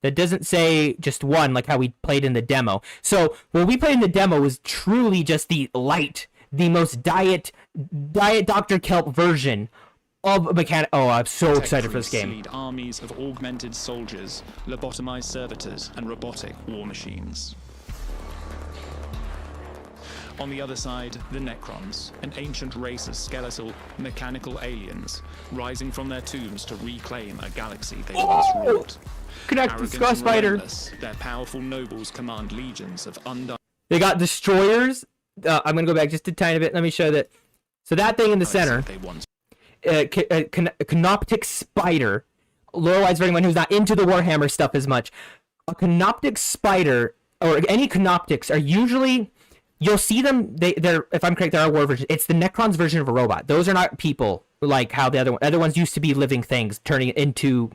That doesn't say just one, like how we played in the demo. So what we played in the demo was truly just the light, the most diet Dr. Kelp version of Mechanicus. Oh, I'm so excited for this game. Lead armies of augmented soldiers, lobotomized servitors, and robotic war machines. On the other side, the Necrons, an ancient race of skeletal, mechanical aliens, rising from their tombs to reclaim a galaxy they once ruled. Connect the Scar Spider. Their powerful nobles command legions of undying. They got destroyers. I'm gonna go back just a tiny bit. Let me show that. So that thing in the center, Canoptic Spider. Lore-wise, for anyone who's not into the Warhammer stuff as much, a Canoptic Spider or any Canoptics are usually. You'll see them. They're, if I'm correct, they're a war version. It's the Necron's version of a robot. Those are not people like how the other ones used to be living things, turning into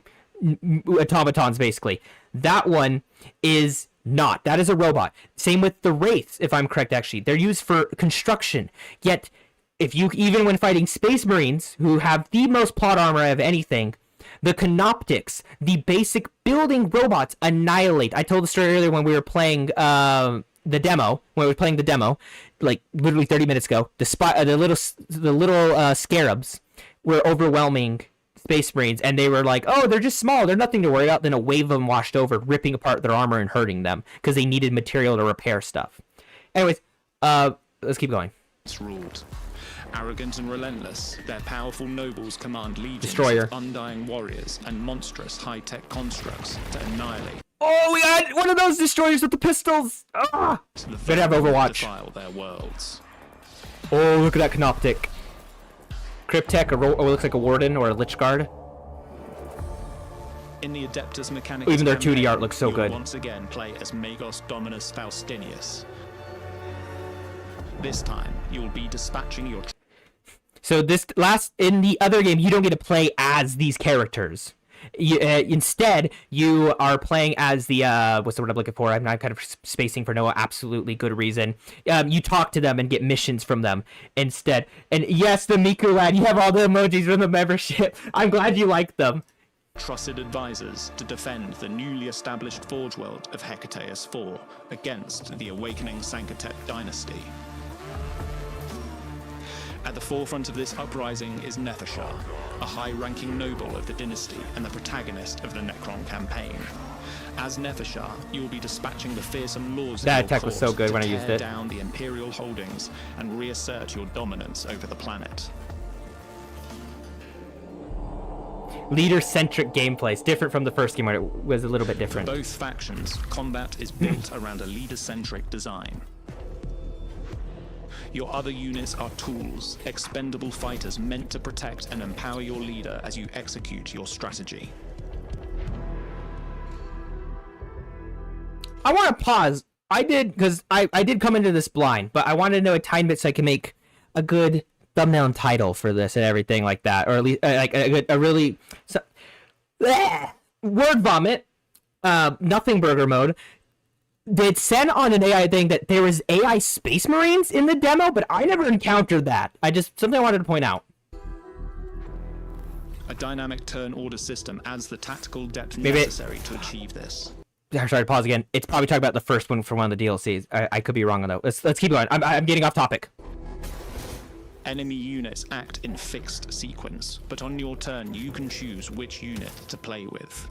automatons, basically. That one is not. That is a robot. Same with the Wraiths, if I'm correct, actually. They're used for construction. Yet, if you, even when fighting Space Marines, who have the most plot armor of anything, the Canoptics, the basic building robots, annihilate. I told the story earlier when we were playing the demo, like literally 30 minutes ago. The little scarabs were overwhelming Space Marines, and they were like, oh, they're just small, they're nothing to worry about. Then a wave of them washed over, ripping apart their armor and hurting them because they needed material to repair stuff. Anyways, let's keep going. It's ruled. Arrogant and relentless, their powerful nobles command legions Destroyer. of undying warriors and monstrous high-tech constructs to annihilate. Oh, we got one of those destroyers with the pistols. Ah! Better have Overwatch. Defile their worlds. Oh, look at that Canoptic. Cryptech, looks like a Warden or a Lich Guard. In the Adeptus Mechanicus Even their 2D campaign, art looks so you'll good. once again play as Magos Dominus Faustinius. This time, you'll be dispatching your... So in the other game, you don't get to play as these characters. Instead, you are playing as the, what's the word I'm looking for? I'm not kind of spacing for no absolutely good reason. You talk to them and get missions from them instead. And yes, the Miku lad, you have all the emojis from the membership. I'm glad you like them. Trusted advisors to defend the newly established Forge World of Hecateus IV against the awakening Sankatep dynasty. At the forefront of this uprising is Nethashar, a high-ranking noble of the dynasty and the protagonist of the Necron campaign. As Nethashar, you will be dispatching the fearsome lords that of your attack was so good when I used it. To tear down the Imperial holdings and reassert your dominance over the planet. Leader-centric gameplay. It's different from the first game where it was a little bit different. For both factions, combat is built around a leader-centric design. Your other units are tools, expendable fighters meant to protect and empower your leader as you execute your strategy. I want to pause. I did come into this blind, but I wanted to know a tiny bit so I can make a good thumbnail and title for this and everything like that, or at least like a really word vomit, nothing burger mode. Did send on an AI thing that there was AI Space Marines in the demo, but I never encountered that. Something I wanted to point out. A dynamic turn order system adds the tactical depth necessary to achieve this. Sorry, pause again. It's probably talking about the first one from one of the DLCs. I could be wrong on that. Let's keep going. I'm getting off topic. Enemy units act in fixed sequence, but on your turn you can choose which unit to play with.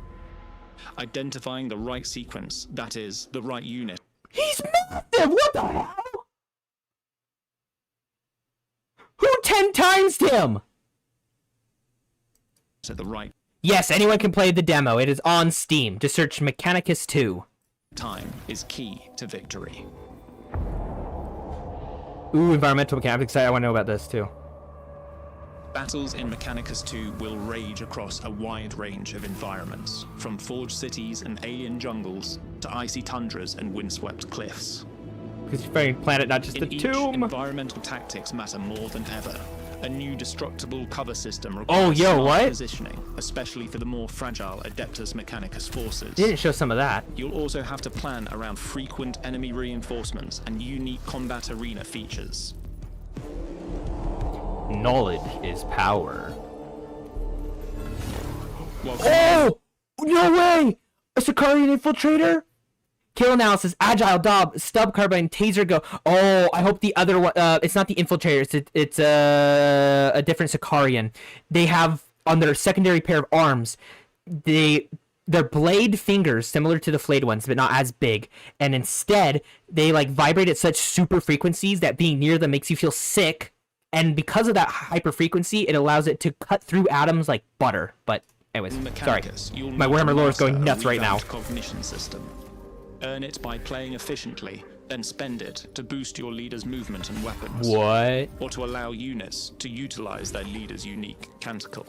Identifying the right sequence, that is, the right unit. He's massive! What the hell? Who 10 times him? To the right. Yes, anyone can play the demo. It is on Steam. Just search Mechanicus 2. Time is key to victory. Ooh, environmental mechanics. I want to know about this too. Battles in Mechanicus 2 will rage across a wide range of environments, from forged cities and alien jungles to icy tundras and windswept cliffs. Because you're fighting planet, not just in the each, tomb. Environmental tactics matter more than ever. a new destructible cover system Oh, requires yo, smart what? positioning, especially for the more fragile Adeptus Mechanicus forces. Didn't show some of that. You'll also have to plan around frequent enemy reinforcements and unique combat arena features. Knowledge is power. While Oh! No way! A Sicarian infiltrator? Kill analysis, agile, dob, stub, carbine, taser, go. Oh, I hope the other one, it's not the infiltrator, it's a different Sicarian. They have, on their secondary pair of arms, their blade fingers, similar to the flayed ones, but not as big. And instead, they like vibrate at such super frequencies that being near them makes you feel sick. And because of that hyper frequency, it allows it to cut through atoms like butter. But anyways, sorry. Mechanicus, you'll My need to Warhammer lore is master going a nuts right now. revamped cognition system. Earn it by playing efficiently, then spend it to boost your leader's movement and weapons. What? Or to allow units to utilize their leader's unique canticle.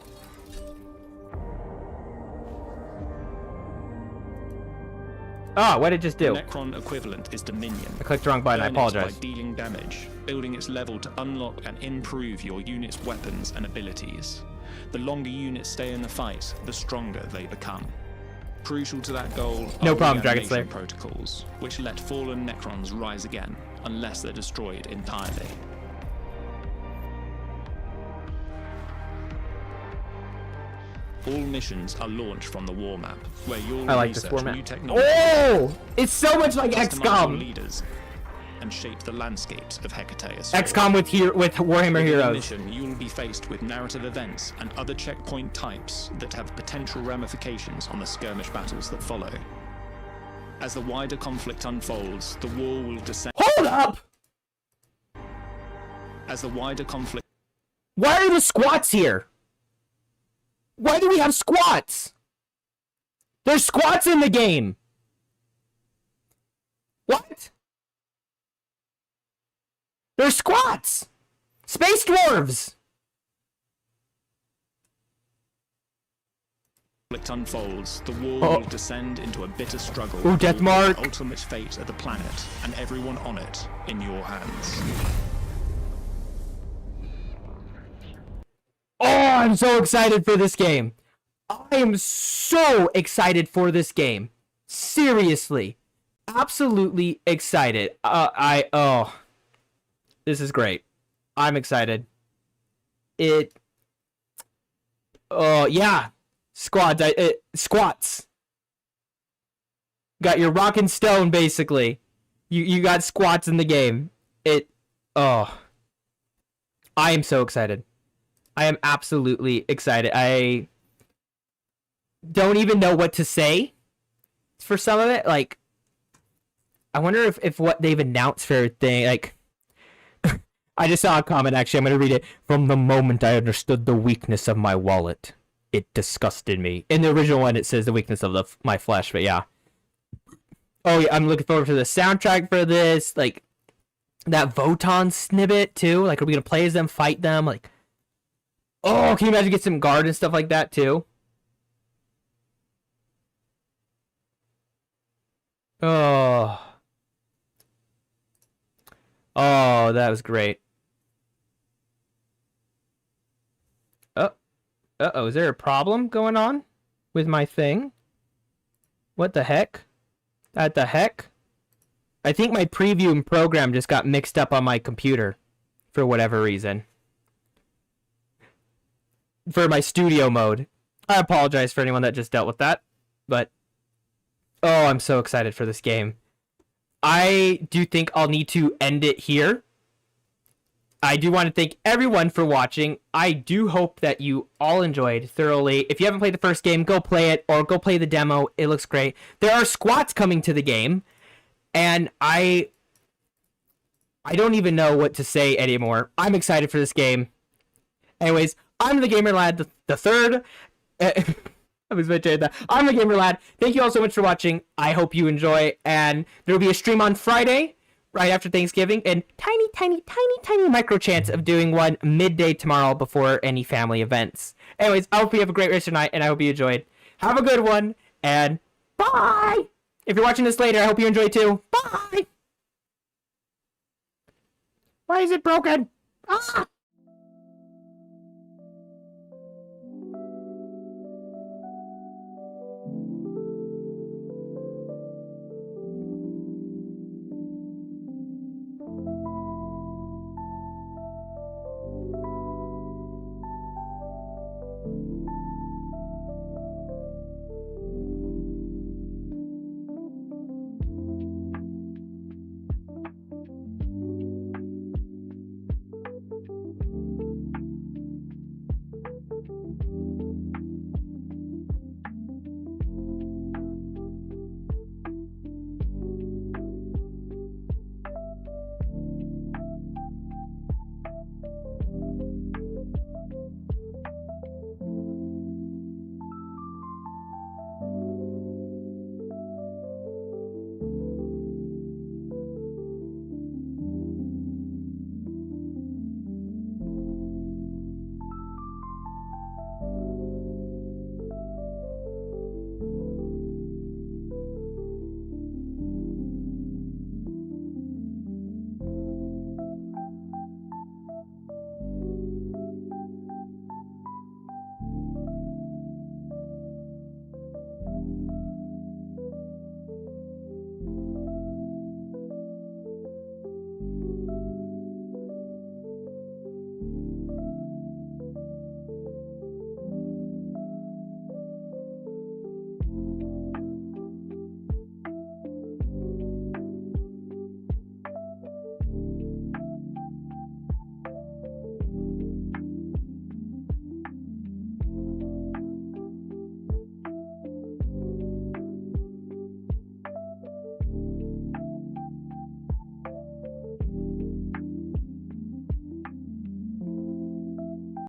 Oh, what did it just do? The Necron equivalent is Dominion. I clicked the wrong button, I Earn it apologize. by dealing damage, building its level to unlock and improve your unit's weapons and abilities. The longer units stay in the fight, the stronger they become. Crucial to that goal No are problem, Dragon reanimation Slayer. protocols, which let fallen Necrons rise again, unless they're destroyed entirely. All missions are launched from the war map, where you'll I like this research format. new technology, Oh! It's so much like customize your XCOM. leaders, and shape the landscapes of Hecateus. XCOM with Warhammer Within the Heroes. mission, you will be faced with narrative events and other checkpoint types that have potential ramifications on the skirmish battles that follow. As the wider conflict unfolds, the war will descend. Hold up! As the wider conflict Why are the squats here? Why do we have squats? There's squats in the game. What? There's squats. Space dwarves. unfolds, the war Oh. will descend into a bitter struggle. Ooh, death over mark. The ultimate fate of the planet and everyone on it in your hands. Oh, I'm so excited for this game. I am so excited for this game. Seriously. Absolutely excited. This is great. I'm excited. Yeah. Squats. Got your rock and stone, basically. You got squats in the game. I am so excited. I am absolutely excited. I don't even know what to say for some of it. Like, I wonder if what they've announced for everything, like, I just saw a comment, actually, I'm going to read it. From the moment I understood the weakness of my wallet, it disgusted me. In the original one, it says the weakness of my flesh, but yeah. Oh, yeah, I'm looking forward to the soundtrack for this. Like, that Voton snippet, too. Like, are we going to play as them, fight them? Like, oh, can you imagine get some guard and stuff like that, too? Oh. Oh, that was great. Uh-oh, is there a problem going on with my thing? What the heck? What the heck? I think my preview and program just got mixed up on my computer for whatever reason. For my studio mode. I apologize for anyone that just dealt with that, but oh, I'm so excited for this game. I do think I'll need to end it here. I do want to thank everyone for watching. I do hope that you all enjoyed thoroughly. If you haven't played the first game, go play it or go play the demo. It looks great. There are squats coming to the game, and I don't even know what to say anymore. I'm excited for this game. Anyways, I'm the Gamer Lad, the third. I was mentioning that. I'm the Gamer Lad. Thank you all so much for watching. I hope you enjoy, and there will be a stream on Friday, right after Thanksgiving, and tiny micro chance of doing one midday tomorrow before any family events. Anyways, I hope you have a great rest of your night, and I hope you enjoyed. Have a good one, and bye! If you're watching this later, I hope you enjoy too. Bye! Why is it broken? Ah!